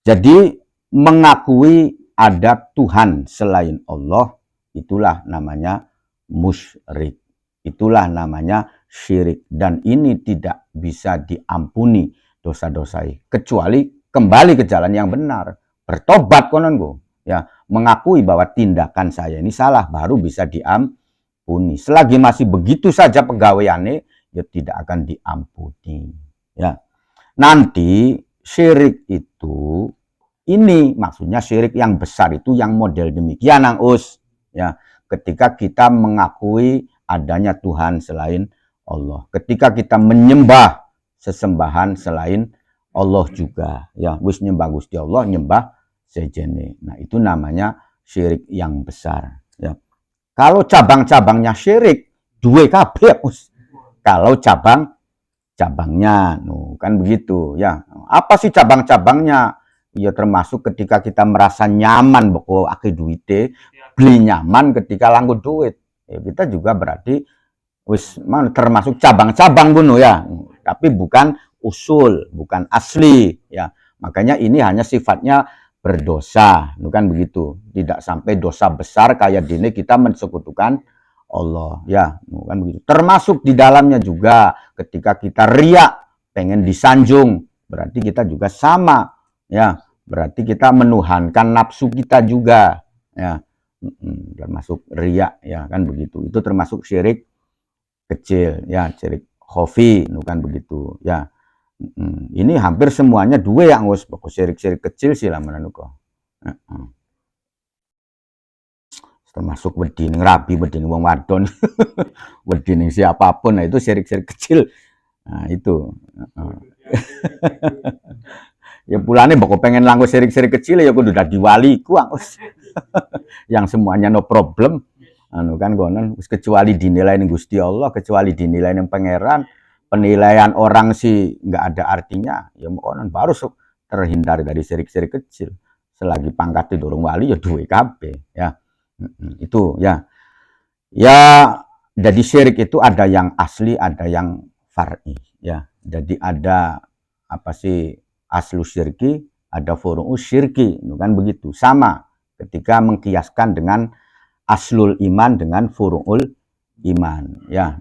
Jadi mengakui ada Tuhan selain Allah, itulah namanya musyrik. Itulah namanya syirik, dan ini tidak bisa diampuni dosa-dosa kecuali kembali ke jalan yang benar, bertobat kononku, ya, mengakui bahwa tindakan saya ini salah, baru bisa diampuni. Selagi masih begitu saja pegawaiannya, ya tidak akan diampuni. Ya, nanti syirik itu, ini maksudnya syirik yang besar itu yang model demikian, Us. Ya, ketika kita mengakui adanya Tuhan selain Allah, ketika kita menyembah sesembahan selain Allah juga, ya, wis nyembah Gusti Allah, nyembah sejene. Nah, itu namanya syirik yang besar. Ya. Kalau cabang-cabangnya syirik, duwe kabeh, Us. Kalau cabangnya, kan begitu, ya. Apa sih cabang-cabangnya? Ya termasuk ketika kita merasa nyaman pokok akeh duite, beli nyaman ketika langgo duit. Ya, kita juga berarti wis termasuk cabang-cabang bunuh ya, tapi bukan usul, bukan asli, ya. Makanya ini hanya sifatnya berdosa, kan begitu. Tidak sampai dosa besar kayak dini kita mensekutukan Allah, ya, kan begitu. Termasuk di dalamnya juga ketika kita riak, pengen disanjung, berarti kita juga sama, ya. Berarti kita menuhankan nafsu kita juga, ya. Termasuk riak, ya, kan begitu. Itu termasuk syirik kecil, ya, syirik khafi, kan begitu, ya. Ini hampir semuanya dua yang us, pokok syirik-syirik kecil sih lah menurut kok. Termasuk wedine rabi, wedine wong wadon, wedine siapapun, nah itu syirik-syirik kecil. Nah, itu. Ya pulane pokok pengen langgo syirik-syirik kecil ya kudu dadi waliku, yang semuanya no problem. Anu kan konon, kecuali dinilai ning Gusti Allah, kecuali dinilai ning pangeran, penilaian orang sih nggak ada artinya. Ya konon baru terhindar dari syirik-syirik kecil. Selagi pangkatnya dorong wali ya duwe kabeh, ya. Itu ya. Ya, jadi syirik itu ada yang asli, ada yang far'i, ya. Jadi ada apa sih aslu syirki, ada furu'u syirki, kan begitu. Sama ketika mengkiaskan dengan aslul iman dengan furu'ul iman, ya.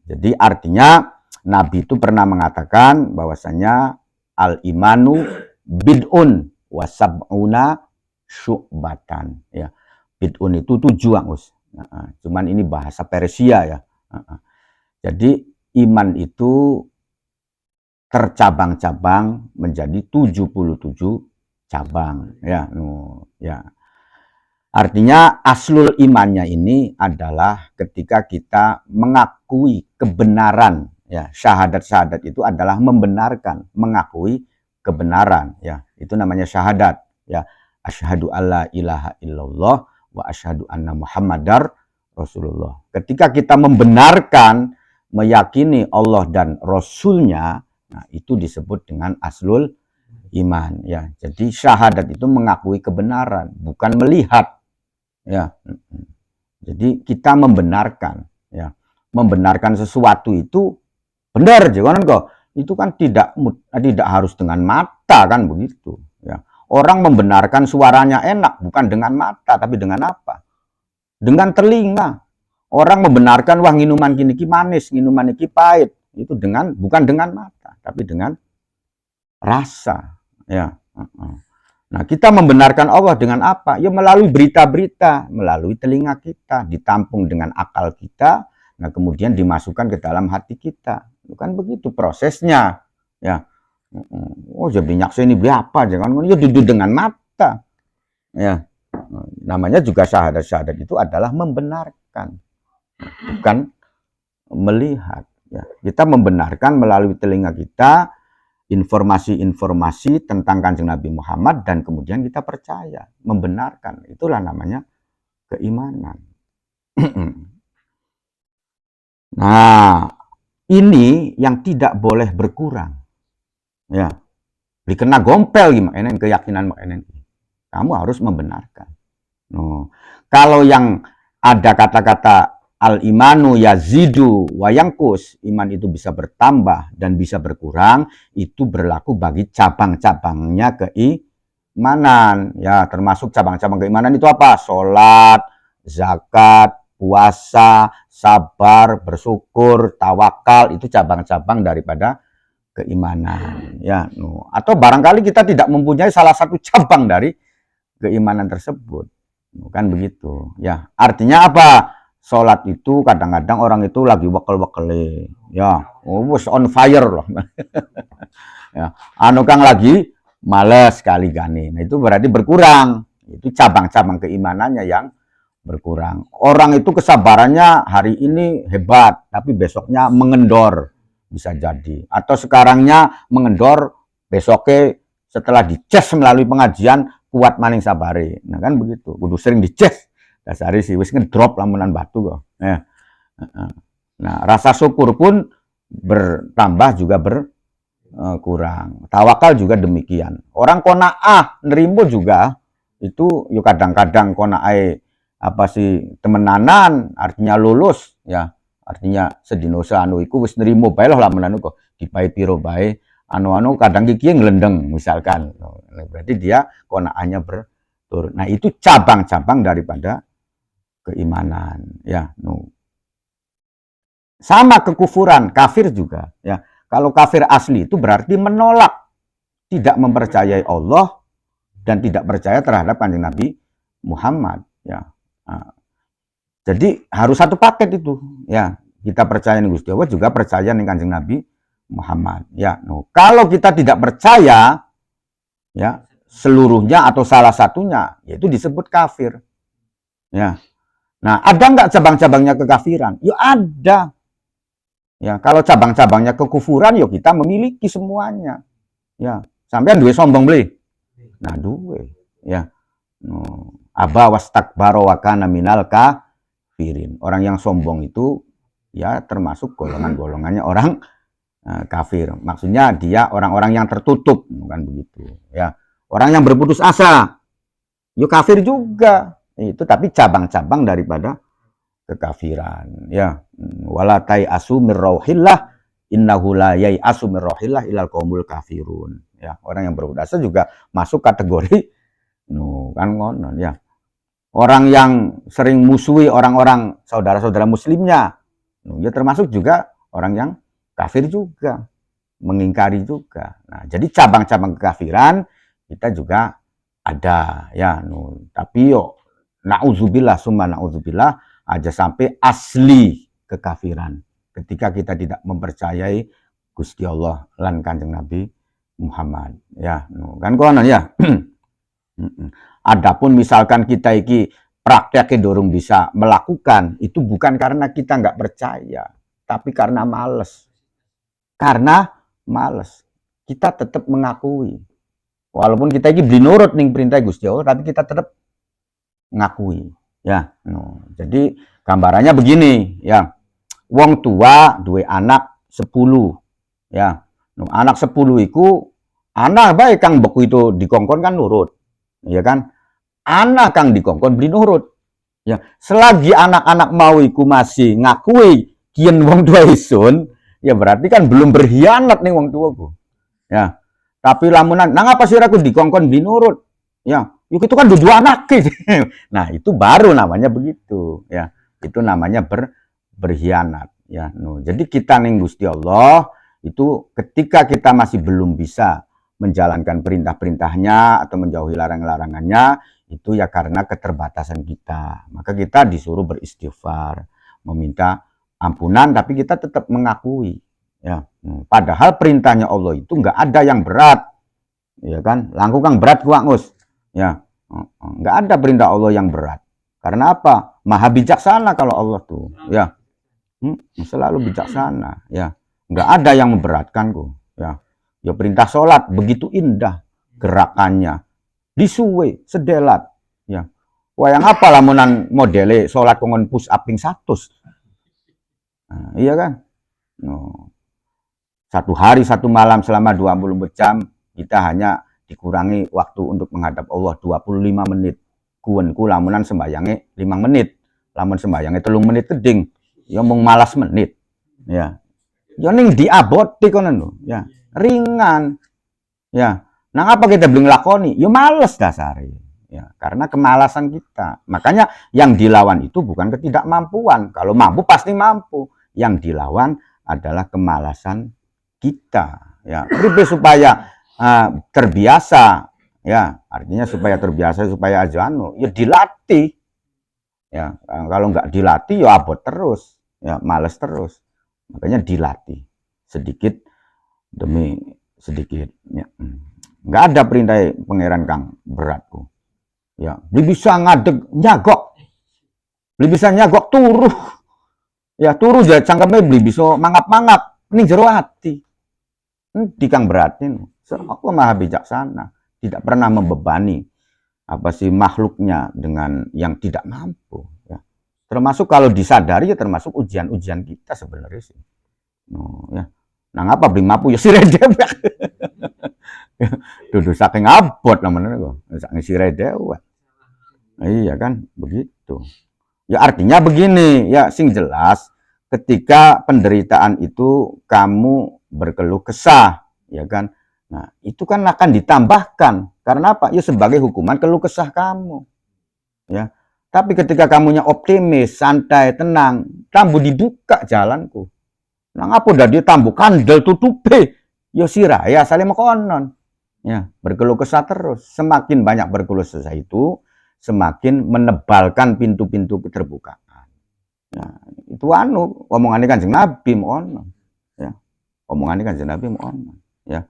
Jadi artinya Nabi itu pernah mengatakan bahwasanya al imanu bid'un wa sab'una syu'batan, ya. Bid'un itu 7, Us. Cuman ini bahasa Persia, ya. Jadi iman itu tercabang-cabang menjadi 77 cabang, ya. Ya. Artinya aslul imannya ini adalah ketika kita mengakui kebenaran, ya. Syahadat-syahadat itu adalah membenarkan, mengakui kebenaran, ya. Itu namanya syahadat, ya. Asyhadu alla ilaha illallah wa asyhadu anna muhammadar rasulullah. Ketika kita membenarkan, meyakini Allah dan Rasulnya, nah itu disebut dengan aslul iman, ya. Jadi syahadat itu mengakui kebenaran, bukan melihat, ya. Jadi kita membenarkan, ya. Membenarkan sesuatu itu benar, jangan kok. itu kan tidak harus dengan mata kan begitu ya. Orang membenarkan suaranya enak bukan dengan mata tapi dengan apa? Dengan telinga. Orang membenarkan wah minuman kini manis, minuman ini pahit, itu bukan dengan mata tapi dengan rasa ya. Nah, kita membenarkan Allah dengan apa? Ya melalui berita-berita, melalui telinga kita, ditampung dengan akal kita, nah kemudian dimasukkan ke dalam hati kita. Bukan begitu prosesnya. Ya. Oh, jadi nyaksi ini apa? Jangan ya duduk dengan mata. Ya. Namanya juga syahadat-syahadat itu adalah membenarkan, bukan melihat. Ya. Kita membenarkan melalui telinga kita informasi-informasi tentang Kanjeng Nabi Muhammad dan kemudian kita percaya, membenarkan. Itulah namanya keimanan. Nah, ini yang tidak boleh berkurang. Ya. Dikena gompel gimana keyakinan ini. Kamu harus membenarkan. No. Kalau yang ada kata-kata al-imanu yazidu wa yangkus, iman itu bisa bertambah dan bisa berkurang, itu berlaku bagi cabang-cabangnya keimanan. Ya, termasuk cabang-cabang keimanan itu apa? Sholat, zakat, puasa, sabar, bersyukur, tawakal, itu cabang-cabang daripada keimanan. Ya, no. Atau barangkali kita tidak mempunyai salah satu cabang dari keimanan tersebut. Kan begitu. Ya, artinya apa? Sholat itu kadang-kadang orang itu lagi wekel-wekele, ya, was on fire loh. Ya, anu kang lagi males kali gani. Nah itu berarti berkurang. Itu cabang-cabang keimanannya yang berkurang. Orang itu kesabarannya hari ini hebat, tapi besoknya mengendor bisa jadi. Atau sekarangnya mengendor, besoknya setelah dicas melalui pengajian kuat maning sabare. Nah kan begitu. Kudu sering dicas. Dasari sih wis ngedrop lamunan batu kok. Ya. Nah, rasa syukur pun bertambah juga berkurang. Tawakal juga demikian. Orang qanaah nerimo juga itu yuk kadang-kadang qanaah apa sih temenanan artinya lulus ya. Artinya sedinosa anu iku wis nerimo bae lah lamunan kok dipae piro bae anu kadang iki nglendeng misalkan. Berarti dia qanaahnya berturun. Nah, itu cabang-cabang daripada keimanan ya. Sama kekufuran, kafir juga ya. Kalau kafir asli itu berarti menolak, tidak mempercayai Allah dan tidak percaya terhadap Kanjeng Nabi Muhammad ya. Nah, jadi harus satu paket itu ya. Kita percaya nih Gusti Allah juga percaya nih Kanjeng Nabi Muhammad ya. Kalau kita tidak percaya ya seluruhnya atau salah satunya, yaitu disebut kafir ya. Nah, ada nggak cabang-cabangnya kekafiran? Ya ada. Ya, kalau cabang-cabangnya kekufuran, ya kita memiliki semuanya. Ya, sampean duwe sombong beli. Nah, duwe. Ya. Aba wastakbara wa kana minal kafirin. Orang yang sombong itu ya termasuk golongan-golongannya orang kafir. Maksudnya dia orang-orang yang tertutup, bukan begitu. Ya, orang yang berputus asa, ya kafir juga. Itu tapi cabang-cabang daripada kekafiran ya. Wala tai'asu mir rauhillah innahu la yai'asu mir rauhillah ilal qaumul kafirun ya. Orang yang berputus asa juga masuk kategori kan ngono ya. Orang yang sering musuhi orang-orang saudara-saudara muslimnya ya termasuk juga orang yang kafir juga, mengingkari juga. Nah, jadi cabang-cabang kekafiran kita juga ada ya. Tapi yo na'udzubillah summa na'udzubillah aja sampai asli kekafiran ketika kita tidak mempercayai Gusti Allah lan Kanjeng Nabi Muhammad ya. Kan kono ya. Adapun misalkan kita iki prakteknya dorong bisa melakukan, itu bukan karena kita nggak percaya, tapi karena males. Karena males. Kita tetap mengakui. Walaupun kita iki beli nurut ning perintah Gusti Allah, tapi kita tetap ngakui ya. Jadi gambarannya begini ya. Wong tua duwe anak 10 ya. Anak 10 iku anak baik kang beku itu dikongkon kan nurut ya kan. Anak kang dikongkon beli nurut ya. Selagi anak-anak mau iku masih ngakui kian wong tua isun Ya berarti kan belum berkhianat nih wong tuaku. Ya. Tapi lamunan, nah ngapa sih aku dikongkon binurut? Ya, yuk itu kan dua anak gitu. Nah, itu baru namanya begitu, ya. Itu namanya berkhianat, ya. No. Jadi kita ning Gusti Allah itu ketika kita masih belum bisa menjalankan perintah-perintahnya atau menjauhi larang-larangannya, itu ya karena keterbatasan kita. Maka kita disuruh beristighfar, meminta ampunan, tapi kita tetap mengakui. Ya, padahal perintahnya Allah itu nggak ada yang berat, ya kan? Langkung kang berat kuak ngus, ya, nggak ada perintah Allah yang berat. Karena apa? Maha bijaksana kalau Allah tuh, ya, selalu bijaksana, ya, nggak ada yang memberatkanku, ya. Ya perintah sholat begitu indah gerakannya, disuwe sedelat, ya. Wayang apa lamunan modele sholat kongon push uping 100, nah, iya kan? No. Satu hari satu malam selama 24 jam kita hanya dikurangi waktu untuk menghadap Allah 25 menit. Kuwenku lamunan sembayange 5 menit. Lamun sembayange 3 menit keding, ya mung malas menit. Ya. Ya ning diaboti kono lho, ya. Ringan. Ya. Nah apa kita belum lakoni? Ya males dasare. Ya, karena kemalasan kita. Makanya yang dilawan itu bukan ketidakmampuan. Kalau mampu pasti mampu. Yang dilawan adalah kemalasan kita, ya. Supaya terbiasa, ya, artinya supaya terbiasa, supaya ajano, ya dilatih, ya. Kalau nggak dilatih ya abot terus, ya males terus. Makanya dilatih sedikit demi sedikit, ya. Nggak ada perintah pangeran kang beratku, ya. Beli bisa ngadeg nyagok, beli bisa nyagok turu, ya turu jadi cangkemnya beli bisa mangap-mangap, ini jero hati. Di kang beratin, Allah maha bijaksana, tidak pernah membebani apa sih makhluknya dengan yang tidak mampu. Ya. Termasuk kalau disadari ya termasuk ujian-ujian kita sebenarnya sih. No, ya. Nah ngapa beli mampu ya sirede. Dudu saking abot namanya kok, saking sirede. Iya kan, begitu. Ya artinya begini, ya sing jelas ketika penderitaan itu kamu berkeluh kesah, ya kan? Nah, itu kan akan ditambahkan. Karena apa? Ya sebagai hukuman keluh kesah kamu. Ya. Tapi ketika kamunya optimis, santai, tenang, tambu dibuka jalanku. Nah, apa dah dia tambu kandel tutupe. Ya sirah, ya saling mekonon. Ya, berkeluh kesah terus. Semakin banyak berkeluh kesah itu, semakin menebalkan pintu-pintu keterbukaan. Nah, itu omongannya Kanjeng Nabi mohon. Ya. Omongannya Kanjeng Nabi mohon. Ya.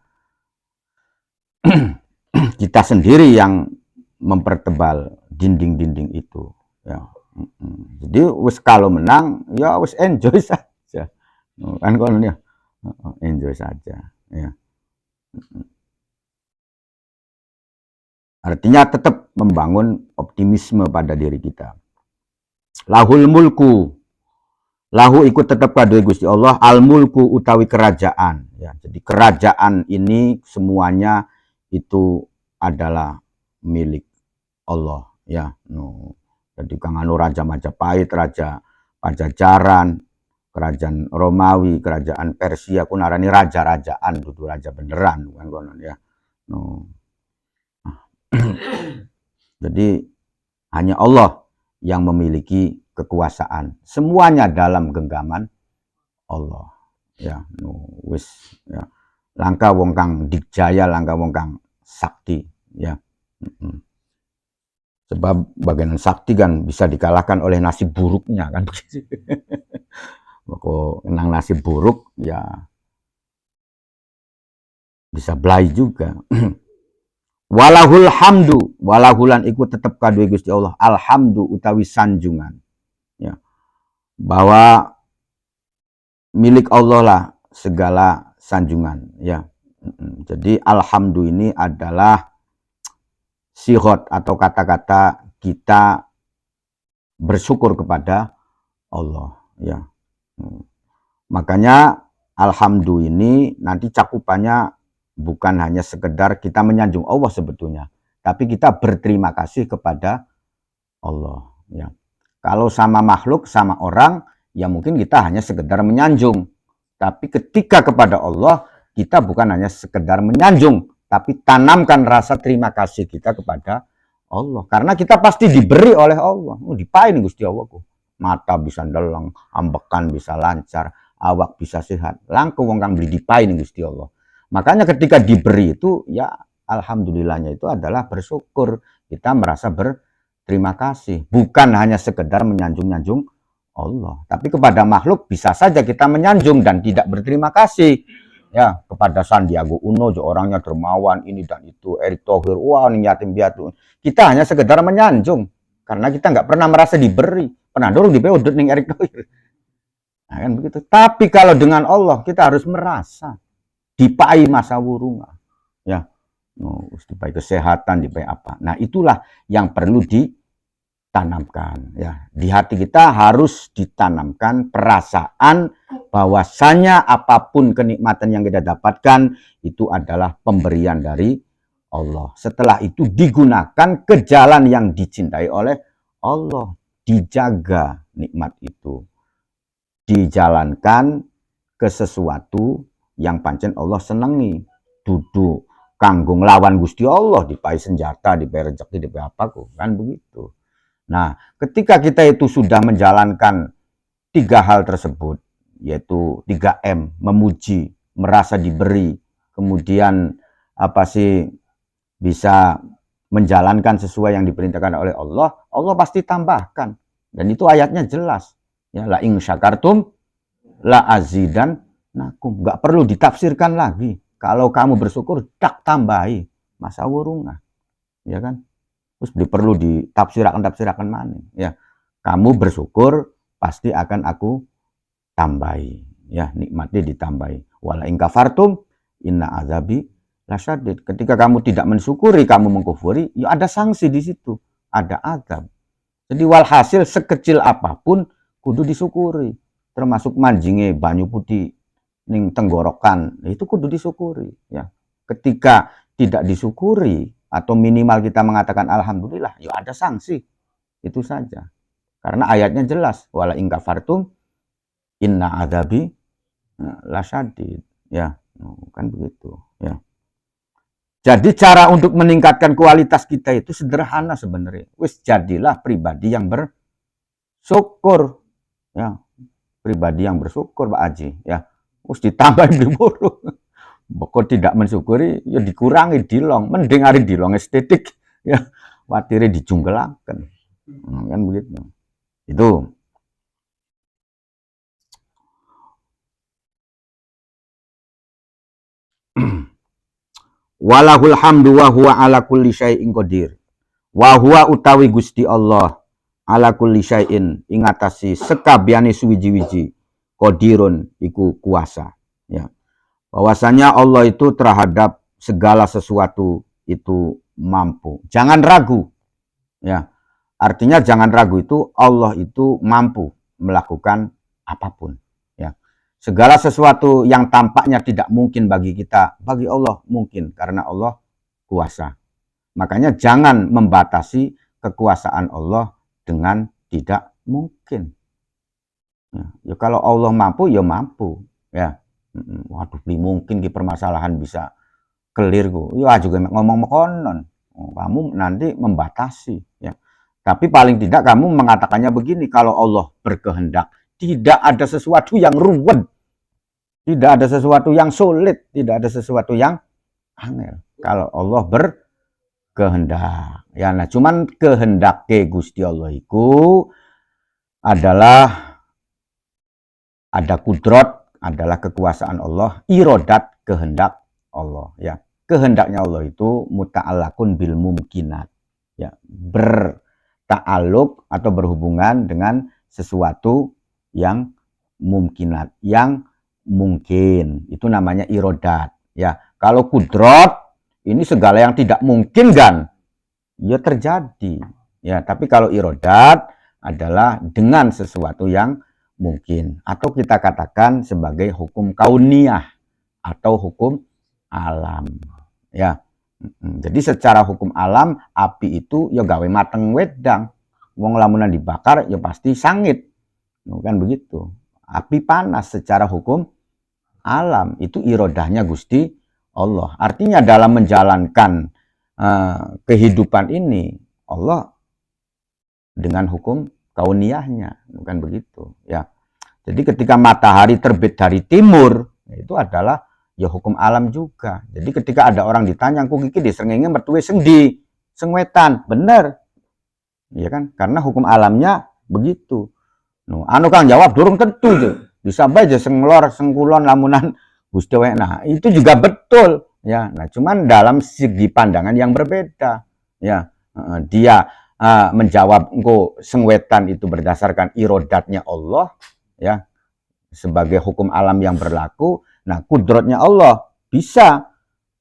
Kita sendiri yang mempertebal dinding-dinding itu, ya. Jadi wis kalau menang ya wis enjoy saja. Kan kono ya. Enjoy saja, ya. Artinya tetap membangun optimisme pada diri kita. Lahul mulku, lahu ikut tetap kadue Gusti Allah, al mulku utawi kerajaan, ya. Jadi kerajaan ini semuanya itu adalah milik Allah, ya. No. Jadi kang anu Raja Majapahit, Raja Pajajaran, kerajaan Romawi, kerajaan Persia, kunarani raja-rajaan, dudu raja beneran kan konon ya. No. Jadi hanya Allah yang memiliki kekuasaan. Semuanya dalam genggaman Allah. Ya, no, wis ya. Langka wong kang dikjaya, langka wong kang sakti, ya. Sebab bagian sakti kan bisa dikalahkan oleh nasib buruknya kan. Kok nang nasib buruk ya bisa belai juga. Walahul hamdu, walahulan ikut tetap kadue Gusti Allah, alhamdu utawi sanjungan. Ya. Bahwa milik Allah lah segala sanjungan, ya. Jadi alhamdu ini adalah sihot atau kata-kata kita bersyukur kepada Allah, ya. Makanya alhamdu ini nanti cakupannya bukan hanya sekedar kita menyanjung Allah sebetulnya, tapi kita berterima kasih kepada Allah, ya. Kalau sama makhluk, sama orang, ya mungkin kita hanya sekedar menyanjung. Tapi ketika kepada Allah, kita bukan hanya sekedar menyanjung, tapi tanamkan rasa terima kasih kita kepada Allah. Karena kita pasti diberi oleh Allah. Dipain Gusti Allah. Mata bisa ndeleng, ambekan bisa lancar, awak bisa sehat. Langkung wong kang beli dipain Gusti Allah. Makanya ketika diberi itu, ya alhamdulillahnya itu adalah bersyukur. Kita merasa berterima kasih. Bukan hanya sekedar menyanjung-nyanjung Allah. Tapi kepada makhluk bisa saja kita menyanjung dan tidak berterima kasih. Ya, kepada Sandiaga Uno, orangnya dermawan, ini dan itu, Erick Thohir, wah ini yatim piatu. Kita hanya sekedar menyanjung. Karena kita nggak pernah merasa diberi. Pernah dulu dipeudut nih Erick Thohir. Nah, kan begitu. Tapi kalau dengan Allah, kita harus merasa dipai masa wurunga. Ya, dipai kesehatan, dipai apa. Nah, itulah yang perlu ditanamkan. Ya, di hati kita harus ditanamkan perasaan bahwasanya apapun kenikmatan yang kita dapatkan itu adalah pemberian dari Allah. Setelah itu digunakan ke jalan yang dicintai oleh Allah. Dijaga nikmat itu. Dijalankan ke sesuatu yang pancen Allah senangi. Duduk kanggo nglawan Gusti Allah, dipai senjata, dipai rezeki, dipai apa kok, kan begitu. Nah, ketika kita itu sudah menjalankan 3 hal tersebut, yaitu 3M, memuji, merasa diberi, kemudian bisa menjalankan sesuai yang diperintahkan oleh Allah, Allah pasti tambahkan. Dan itu ayatnya jelas. Ya, la in syakartum la azidannakum. Enggak perlu ditafsirkan lagi. Kalau kamu bersyukur, tak tambahi masa wurunga. Ya kan? Terus perlu ditafsirkan mana? Ya. Kamu bersyukur pasti akan aku tambahi. Ya, nikmatnya ditambahi. Wala in kafartum inna azabi lasyadid. Ketika kamu tidak mensyukuri, kamu mengkufuri, ya ada sanksi di situ, ada azab. Jadi walhasil sekecil apapun kudu disyukuri, termasuk manjinge banyu putih ning tenggorokan, itu kudu disyukuri. Ya, ketika tidak disyukuri atau minimal kita mengatakan alhamdulillah, ya ada sanksi, itu saja. Karena ayatnya jelas, wala in kafartum inna adzabi lasyadid. Ya, kan begitu. Ya. Jadi cara untuk meningkatkan kualitas kita itu sederhana sebenarnya. Wis jadilah pribadi yang bersyukur. Ya, pribadi yang bersyukur Pak Haji. Ya, wis ditambah buruk. Pokok tidak mensyukuri, ya dikurangi dilong. Mending hari dilong estetik. Ya, watire dijunggelaken. Kan begitu. Itu. Walahul hamdu wa huwa ala kulli syai'in qadir. Wa huwa utawi Gusti Allah ala kulli syai'in ing atase sekabehane suwiji-wiji qadirun iku kuasa. Ya. Bahwasanya Allah itu terhadap segala sesuatu itu mampu. Jangan ragu. Ya. Artinya jangan ragu itu Allah itu mampu melakukan apapun. Segala sesuatu yang tampaknya tidak mungkin bagi kita, bagi Allah mungkin, karena Allah kuasa. Makanya jangan membatasi kekuasaan Allah dengan tidak mungkin. Ya kalau Allah mampu, ya mampu. Ya, waduh, mungkin di permasalahan bisa clear ku. Ya juga ngomong konon. Kamu nanti membatasi. Ya. Tapi paling tidak kamu mengatakannya begini, kalau Allah berkehendak, tidak ada sesuatu yang ruwet. Tidak ada sesuatu yang sulit, tidak ada sesuatu yang angel. Kalau Allah berkehendak. Ya, nah cuman kehendak ke Gusti Allah itu adalah ada kudrat, adalah kekuasaan Allah, irodat kehendak Allah. Ya, kehendaknya Allah itu muta'allaqun bil mumkinat. Ya, berta'alluq atau berhubungan dengan sesuatu yang mumkinat, yang mungkin. Itu namanya irodat. Ya, kalau kudrat ini segala yang tidak mungkin kan, ya terjadi. Ya, tapi kalau irodat adalah dengan sesuatu yang mungkin, atau kita katakan sebagai hukum kauniyah atau hukum alam. Ya, jadi secara hukum alam api itu ya gawe mateng wedang. Wong lamunan dibakar ya pasti sangit. Kan begitu. Api panas secara hukum alam, itu irodahnya Gusti Allah. Artinya dalam menjalankan kehidupan ini, Allah dengan hukum kauniyahnya, bukan begitu ya. Jadi ketika matahari terbit dari timur, itu adalah ya hukum alam juga. Jadi ketika ada orang ditanya, ku kiki di srengenge metuwe sing di sengwetan, bener. Ya kan? Karena hukum alamnya begitu. No, anu Kang jawab durung tentu tuh. Bisa bae sing lor, sing kulon lamunan Gusti wae. Nah, itu juga betul ya. Nah, cuman dalam segi pandangan yang berbeda. Ya, dia menjawab engko sengwetan itu berdasarkan irodatnya Allah ya, sebagai hukum alam yang berlaku. Nah, kudratnya Allah bisa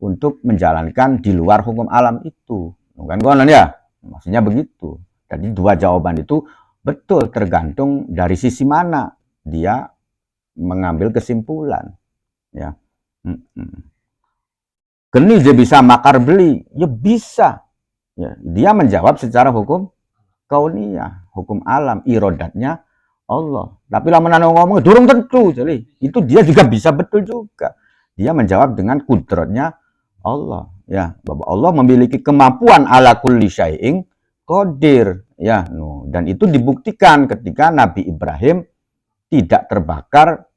untuk menjalankan di luar hukum alam itu. Bukan konon ya? Maksudnya begitu. Jadi dua jawaban itu betul, tergantung dari sisi mana dia mengambil kesimpulan. Ya. Geni dia bisa makar beli, ya bisa. Ya, dia menjawab secara hukum kauniyah, hukum alam, irodatnya Allah. Tapi lama ngomong durung tentu, jadi itu dia juga bisa betul juga. Dia menjawab dengan kudratnya Allah, ya, bahwa Allah memiliki kemampuan ala kulli syai'in qadir, ya, dan itu dibuktikan ketika Nabi Ibrahim tidak terbakar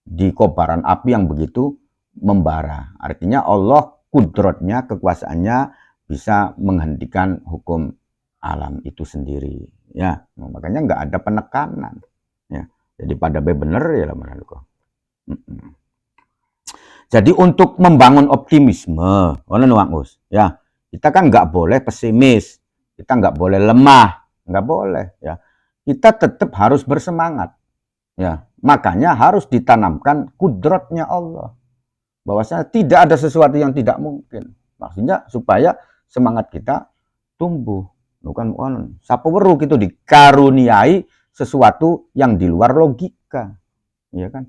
di kobaran api yang begitu membara. Artinya Allah kudratnya, kekuasaannya bisa menghentikan hukum alam itu sendiri, ya. Makanya nggak ada penekanan, ya. Jadi pada bener ya lah menurutku. Jadi untuk membangun optimisme, ya, kita kan nggak boleh pesimis, kita nggak boleh lemah, nggak boleh, ya. Kita tetap harus bersemangat, ya. Makanya harus ditanamkan kudratnya Allah, bahwasanya tidak ada sesuatu yang tidak mungkin. Maksudnya supaya semangat kita tumbuh. Bukan sapo weruh gitu dikaruniai sesuatu yang di luar logika, ya kan?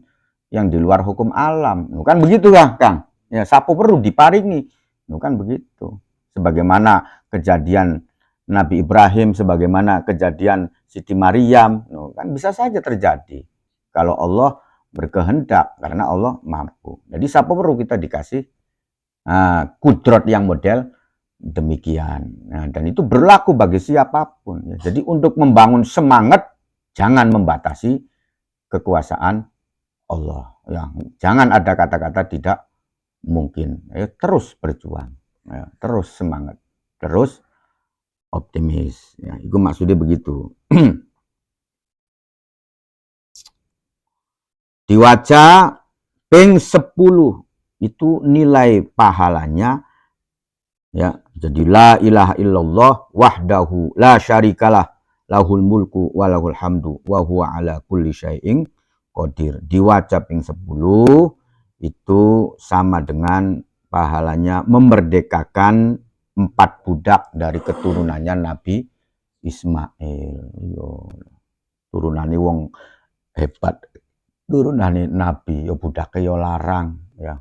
Yang di luar hukum alam. Bukan begitu lah, Kang. Ya, sapo weruh diparingi. Bukan begitu. Sebagaimana kejadian Nabi Ibrahim, sebagaimana kejadian Siti Maryam, kan bisa saja terjadi kalau Allah berkehendak, karena Allah mampu. Jadi sapo weruh kita dikasih kudrat yang model demikian. Nah, dan itu berlaku bagi siapapun. Ya. Jadi untuk membangun semangat, jangan membatasi kekuasaan Allah. Ya. Jangan ada kata-kata tidak mungkin. Ya, terus berjuang, ya, terus semangat, terus optimis. Ya, itu maksudnya begitu. Diwaca ping 10 itu nilai pahalanya, ya, jadi la ilaha illallah wahdahu la syarikalah lahul mulku wa lahul hamdu wa huwa ala kulli syai'in qadir. Diwaca ping 10 itu sama dengan pahalanya memerdekakan 4 budak dari keturunannya Nabi Ismail. Yo, turunane wong hebat, turunane Nabi, yo budake yo larang, ya.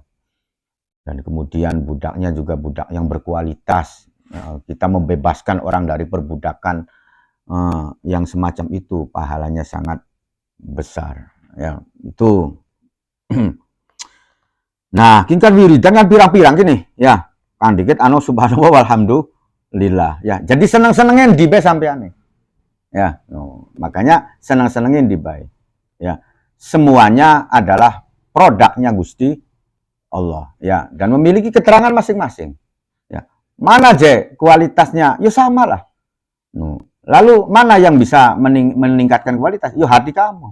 Dan kemudian budaknya juga budak yang berkualitas. Kita membebaskan orang dari perbudakan yang semacam itu, pahalanya sangat besar. Ya, itu. Nah, kan wiridan kan pirang-pirang gini, ya. Kan dikit anu subhanallah walhamdulillah. Ya, jadi seneng-senengin di bae sampeane. Ya, makanya seneng-senengin di bae. Ya, semuanya adalah produknya Gusti Allah, ya, dan memiliki keterangan masing-masing, ya. Mana aja kualitasnya, ya sama lah. Lalu mana yang bisa meningkatkan kualitas? Ya hati kamu,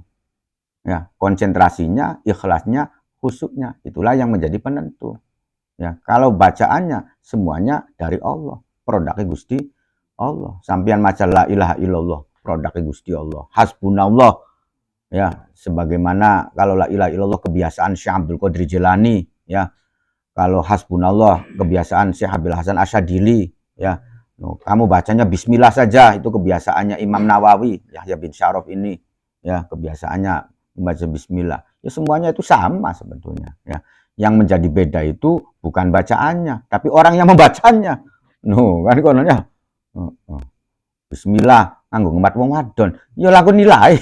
ya, konsentrasinya, ikhlasnya, khusyuknya, itulah yang menjadi penentu, ya. Kalau bacaannya semuanya dari Allah, produknya Gusti Allah. Sampian maca la ilaha illallah, produknya Gusti Allah. Hasbunallah, ya, sebagaimana kalau la ilaha illallah kebiasaan Syekh Abdul Qadir Jilani, ya. Kalau hasbunallah kebiasaan Syekh Abil Hasan Asyadili, ya. Kamu bacanya bismillah saja, itu kebiasaannya Imam Nawawi, Yahya bin Syaraf ini, ya, kebiasaannya membaca bismillah. Ya semuanya itu sama sebetulnya, ya. Yang menjadi beda itu bukan bacaannya, tapi orang yang membacanya. Kan kononnya bismillah nganggo ngemat wong wadon, ya laku nilai.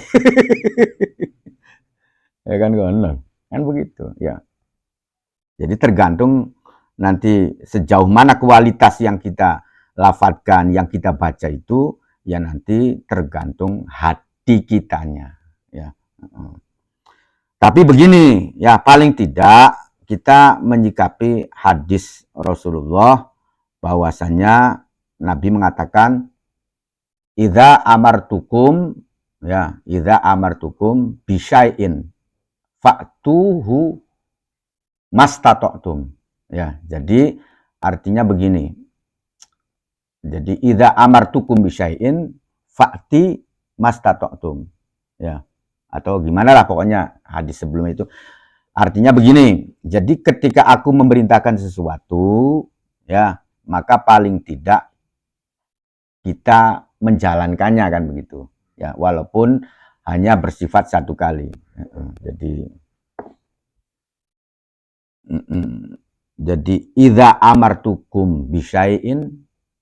Ya kan konon. Kan begitu, ya. Jadi tergantung nanti sejauh mana kualitas yang kita lafadzkan, yang kita baca itu, ya nanti tergantung hati kitanya. Ya. Tapi begini, ya paling tidak kita menyikapi hadis Rasulullah bahwasanya Nabi mengatakan idza amartukum bisyai'in fa'tuhu mastata'tum. Ya, jadi artinya begini. Jadi idza amartukum bisyai'in fa'ti mastata'tum. Ya. Atau gimana lah pokoknya hadis sebelum itu. Artinya begini. Jadi ketika aku memerintahkan sesuatu, ya, maka paling tidak kita menjalankannya kan begitu. Ya, walaupun hanya bersifat satu kali. Jadi idza amartukum bisyai'in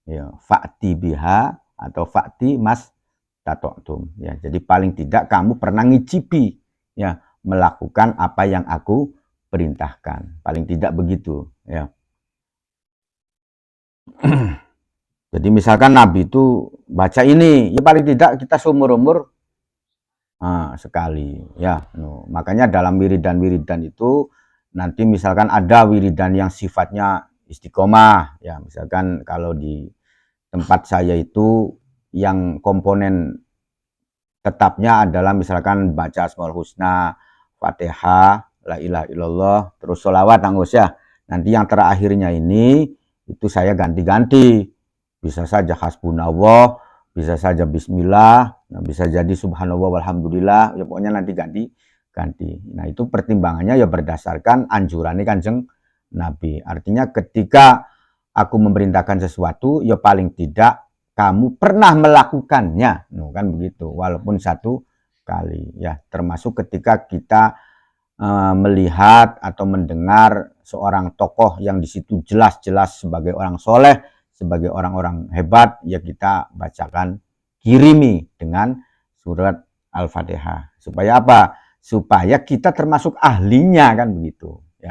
ya fa'ti biha atau fa'ti mas tata'tum ya. Jadi paling tidak kamu pernah ngicipi ya melakukan apa yang aku perintahkan. Paling tidak begitu ya. Jadi misalkan Nabi itu baca ini, ya paling tidak kita seumur-umur sekali ya. Makanya dalam wiridan-wiridan itu nanti misalkan ada wiridan yang sifatnya istiqomah ya, misalkan kalau di tempat saya itu yang komponen tetapnya adalah misalkan baca Asmaul Husna, Fatihah, La ilaha illallah, terus sholawat ya. Nanti yang terakhirnya ini itu saya ganti-ganti. Bisa saja hasbunallah, bisa saja bismillah, bisa jadi subhanallah walhamdulillah, ya pokoknya nanti ganti. Nah itu pertimbangannya ya berdasarkan anjurannya Kanjeng Nabi. Artinya ketika aku memerintahkan sesuatu, ya paling tidak kamu pernah melakukannya, kan begitu. Walaupun satu kali, ya termasuk ketika kita melihat atau mendengar seorang tokoh yang di situ jelas-jelas sebagai orang soleh, sebagai orang-orang hebat, ya kita bacakan, kirimi dengan surat Al-Fatihah. Supaya apa? Supaya kita termasuk ahlinya kan begitu ya.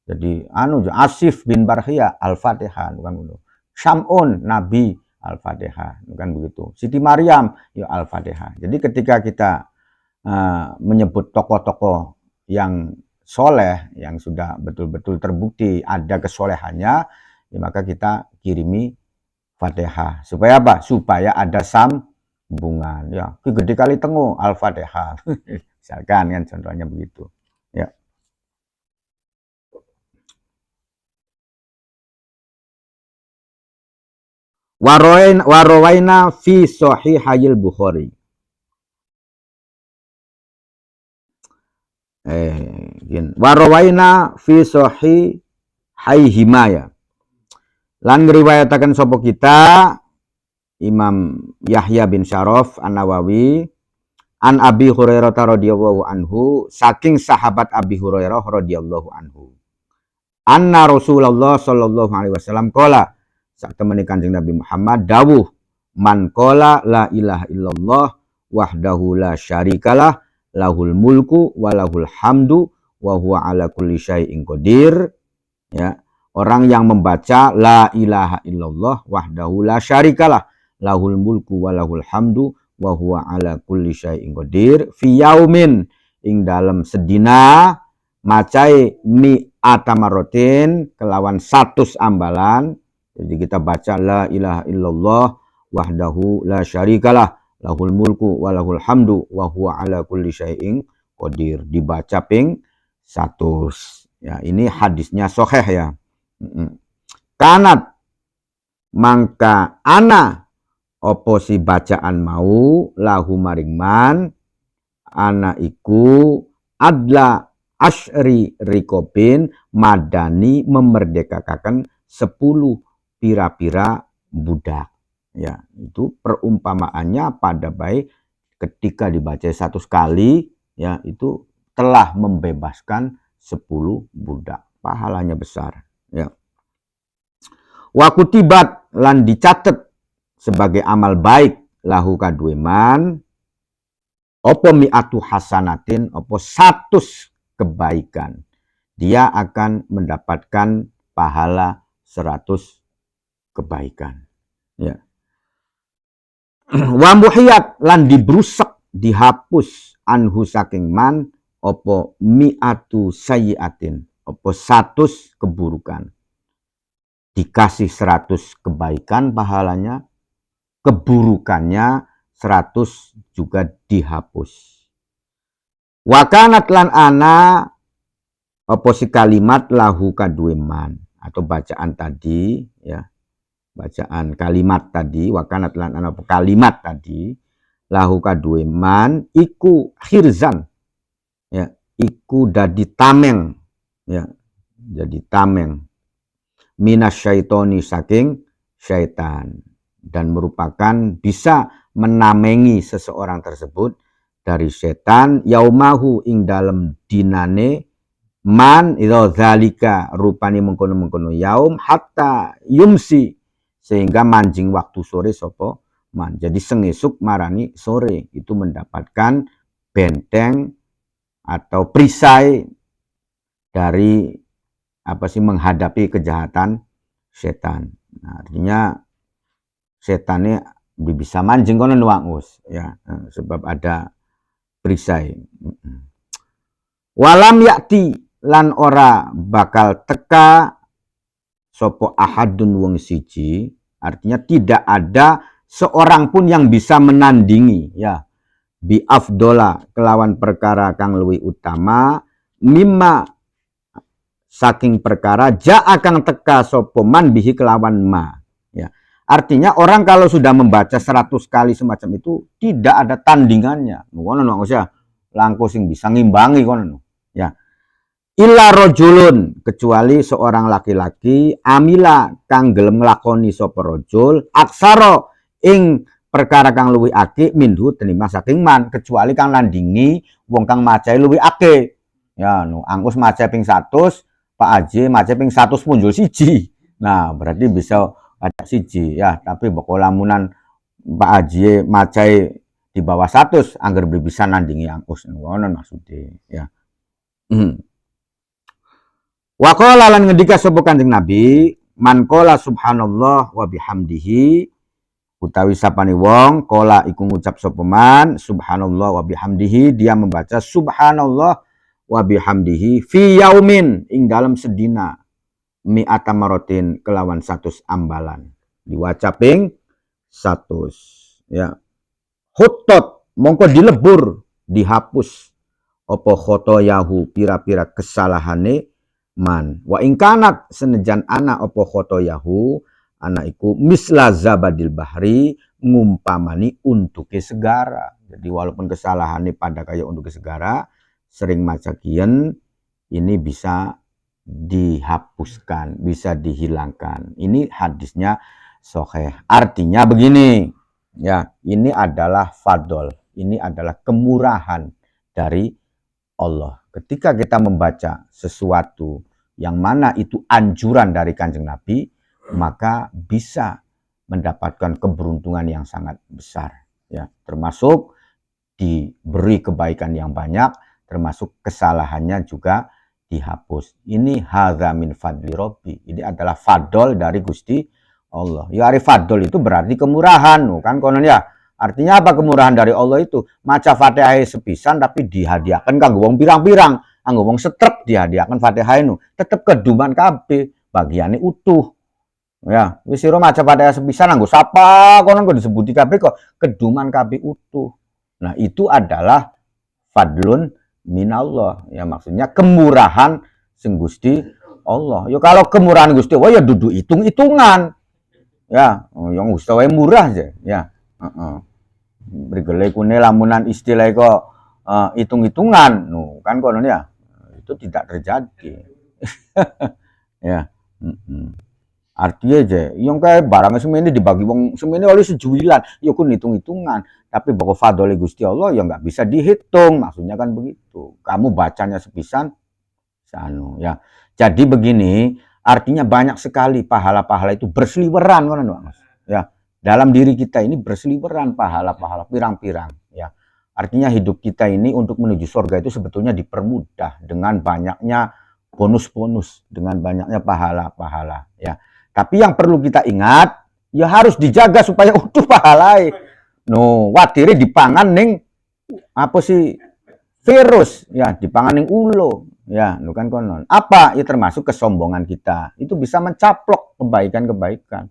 Jadi Asif bin Barhiyah Al-Fatihah kan begitu. Syam'un Nabi Al-Fatihah kan begitu. Siti Maryam ya Al-Fatihah. Jadi ketika kita menyebut tokoh-tokoh yang soleh, yang sudah betul-betul terbukti ada kesolehannya, ya maka kita kirimi Fatihah. Supaya apa? Supaya ada sambungan. Ya, gede kali tengu Al-Fatihah. Misalkan kan contohnya begitu. Ya. Warawaina fi sahihil Bukhari. Warawaina fi sahihima ya. Lan ngriwayataken sapa kita Imam Yahya bin Syaraf An-Nawawi an Abi Hurairah radhiyallahu anhu, saking sahabat Abi Hurairah radhiyallahu anhu. Anna Rasulullah sallallahu alaihi wasallam qala, sak temene Kanjeng Nabi Muhammad dawuh, man qala la ilaha illallah wahdahu la syarikalah lahul mulku wa lahul hamdu wa huwa ala kulli syai'in qadir. Ya, orang yang membaca la ilaha illallah wahdahu la syarikalah lahul mulku wa lahul hamdu wa huwa ala kulli syai'in qadir fi yaumin ing dalam sedina macai mi atamarotin kelawan 100 ambalan. Jadi kita baca la ilaha illallah wahdahu la syarikalah lahul mulku wa lahul hamdu wa huwa ala kulli syai'in qadir, dibaca ping 100. Ya, ini hadisnya sahih ya. Kanat mangka ana opo si bacaan mau lahu maring man ana iku adla asyri rikobin madani memerdekakan 10 pira-pira budak. Ya, itu perumpamaannya pada baik ketika dibaca 100 kali ya itu telah membebaskan 10 budak, pahalanya besar ya. Wa kutibat lan dicatet sebagai amal baik lahu kadue man opo mi'atu hasanatin opo 100 kebaikan dia akan mendapatkan pahala 100 kebaikan. Ya. Wa muhiyat lan dibrusak, dihapus anhu saking man opo mi'atu sayyiatin, opo 100 keburukan. Dikasih 100 kebaikan pahalanya, keburukannya 100 juga dihapus. Wa kanat lan ana opo si kalimat lahu kadue man, atau bacaan tadi ya. Bacaan kalimat tadi, wakanat lan ana kalimat tadi, lahu kadue man iku khirzan, ya, iku dadi tameng, ya, jadi tameng minas syaitoni saking syaitan, dan merupakan bisa menamengi seseorang tersebut dari setan yaumahu ing dalem dinane man ila zalika rupani mengkono-mengkono yaum hatta yumsi, sehingga manjing waktu sore sopo man. Jadi sengesuk marani sore itu mendapatkan benteng atau perisai dari apa sih menghadapi kejahatan setan. Nah, artinya setannya bisa manjing kono nuangus ya, sebab ada perisai. Walam yakti lan ora bakal teka sopo ahadun wong siji, artinya tidak ada seorang pun yang bisa menandingi ya bi afdola kelawan perkara kang luwih utama mimma saking perkara ja'a kang teka sopo man bihi kelawan ma ya. Artinya orang kalau sudah membaca 100 kali semacam itu tidak ada tandingannya. Ngono ya, langkung sing bisa ngimbangi kono ya. Illa rojulun, kecuali seorang laki-laki amila kang gelem nglakoni sapa rojul aksara ing perkara kang luwih akeh minhu tenima saking man, kecuali kang nandingi wong kang macae luwih akeh ya. Angus macae ping 100, Pak Haji macae ping 100 punjul siji, nah berarti bisa ada siji ya. Tapi pokok lamunan Pak Haji macae di bawah 100 anggar bisa nandingi angus, ngono maksudnya ya. Wa qala lan ngendika sapa Kanjeng Nabi, man qala subhanallah wa bihamdihi, utawi sapane wong qala iku ngucap sapa man subhanallah wa bihamdihi, dia membaca subhanallah wa bihamdihi fi yaumin ing dalam sedina mi'ata marotin kelawan 100 ambalan, diwaca ping 100 ya. Huttot mongko dilebur, dihapus apa khotoyahu pira-pira kesalahane man. Wa ingkanat senejan ana apa khotoyahu, ana iku misla zabadil bahri, ngumpamani untuke segara. Jadi walaupun kesalahannya pada kayak untuke segara, sering maca kian ini bisa dihapuskan, bisa dihilangkan. Ini hadisnya sahih. Artinya begini, ya, ini adalah fadl, ini adalah kemurahan dari Allah. Ketika kita membaca sesuatu yang mana itu anjuran dari Kanjeng Nabi, maka bisa mendapatkan keberuntungan yang sangat besar ya, termasuk diberi kebaikan yang banyak, termasuk kesalahannya juga dihapus. Ini hadza min fadli rabbi, ini adalah fadl dari Gusti Allah. Ya, ari fadl itu berarti kemurahan kan konon ya. Artinya apa kemurahan dari Allah itu? Maca Fatihah sepisan tapi dihadiahkan kanggo wong pirang-pirang, kanggo wong setrep dihadiahkan Fatihah itu, tetep keduman kabeh, bagiannya utuh. Ya, wis sira maca Fatihah sepisan kanggo sapa konon kok disebuti kabeh kok keduman kabeh utuh. Nah, itu adalah fadlun minallah. Ya, maksudnya kemurahan sing Gusti Allah. Ya kalau kemurahan Gusti Allah ya dudu hitung-hitungan. Ya, yang Gusti Allah murah aja, ya. Brigele kune lamunan istilah kok hitung-hitungan, kan konon ya, itu tidak terjadi. Ya, artinya aja, yang kayak barang semene dibagi wong semene oleh sejuilan, ya kun hitung-hitungan. Tapi bahwa fadhole Gusti Allah ya nggak bisa dihitung, maksudnya kan begitu. Kamu bacanya sepisan, sanu ya. Jadi begini, artinya banyak sekali pahala-pahala itu berseliweran, kan Mas? Ya. Dalam diri kita ini berseliweran pahala-pahala pirang-pirang ya. Artinya hidup kita ini untuk menuju surga itu sebetulnya dipermudah dengan banyaknya bonus-bonus dengan banyaknya pahala-pahala ya. Tapi yang perlu kita ingat, ya harus dijaga supaya utuh pahalai. No, watiri dipangan ning apa sih virus ya, dipangan ning ulo ya, nu kan konon. Apa? Ya termasuk kesombongan kita. Itu bisa mencaplok kebaikan-kebaikan.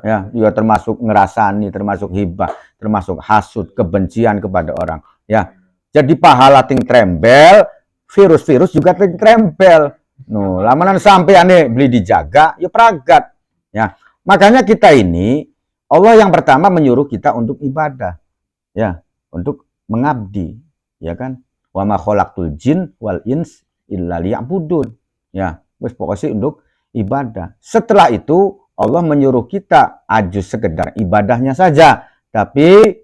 Ya, juga termasuk ngerasani, termasuk hibah, termasuk hasud, kebencian kepada orang. Ya, jadi pahala ting trembel, virus-virus juga ting trembel. No, lamanan sampai aneh beli dijaga, ya peragat. Ya, makanya kita ini Allah yang pertama menyuruh kita untuk ibadah, ya, untuk mengabdi, ya kan? Wa ma khalaqtul jin wal ins illa liya'budun. Ya, wis pokoknya untuk ibadah. Setelah itu Allah menyuruh kita aju sekedar ibadahnya saja, tapi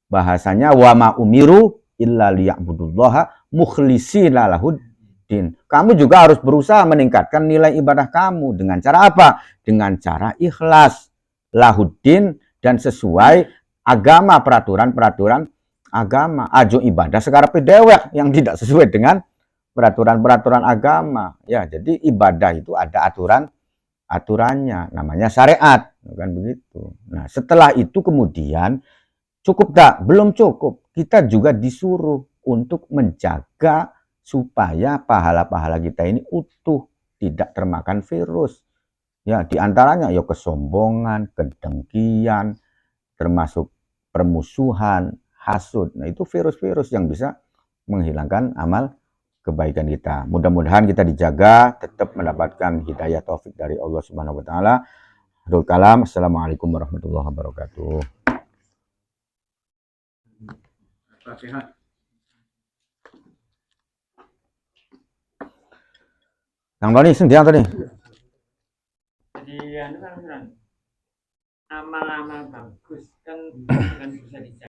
bahasanya wa ma umiru illa liya'budullaha mukhlishina lahuddin. Kamu juga harus berusaha meningkatkan nilai ibadah kamu dengan cara apa? Dengan cara ikhlas, lahuddin, dan sesuai agama, peraturan-peraturan agama. Ajo ibadah sekarang dewek yang tidak sesuai dengan peraturan-peraturan agama. Ya, jadi ibadah itu ada aturannya, namanya syariat, kan begitu. Nah, setelah itu kemudian cukup tak? Belum cukup. Kita juga disuruh untuk menjaga supaya pahala-pahala kita ini utuh, tidak termakan virus. Ya, diantaranya ya kesombongan, kedengkian, termasuk permusuhan, hasud. Nah, itu virus-virus yang bisa menghilangkan amal kebaikan kita. Mudah-mudahan kita dijaga, tetap mendapatkan hidayah taufik dari Allah Subhanahu wa taala. Akhirul kalam. Assalamualaikum warahmatullahi wabarakatuh. Yang Tony, sendiri tadi. Jadi amal-amal bagus kan bisa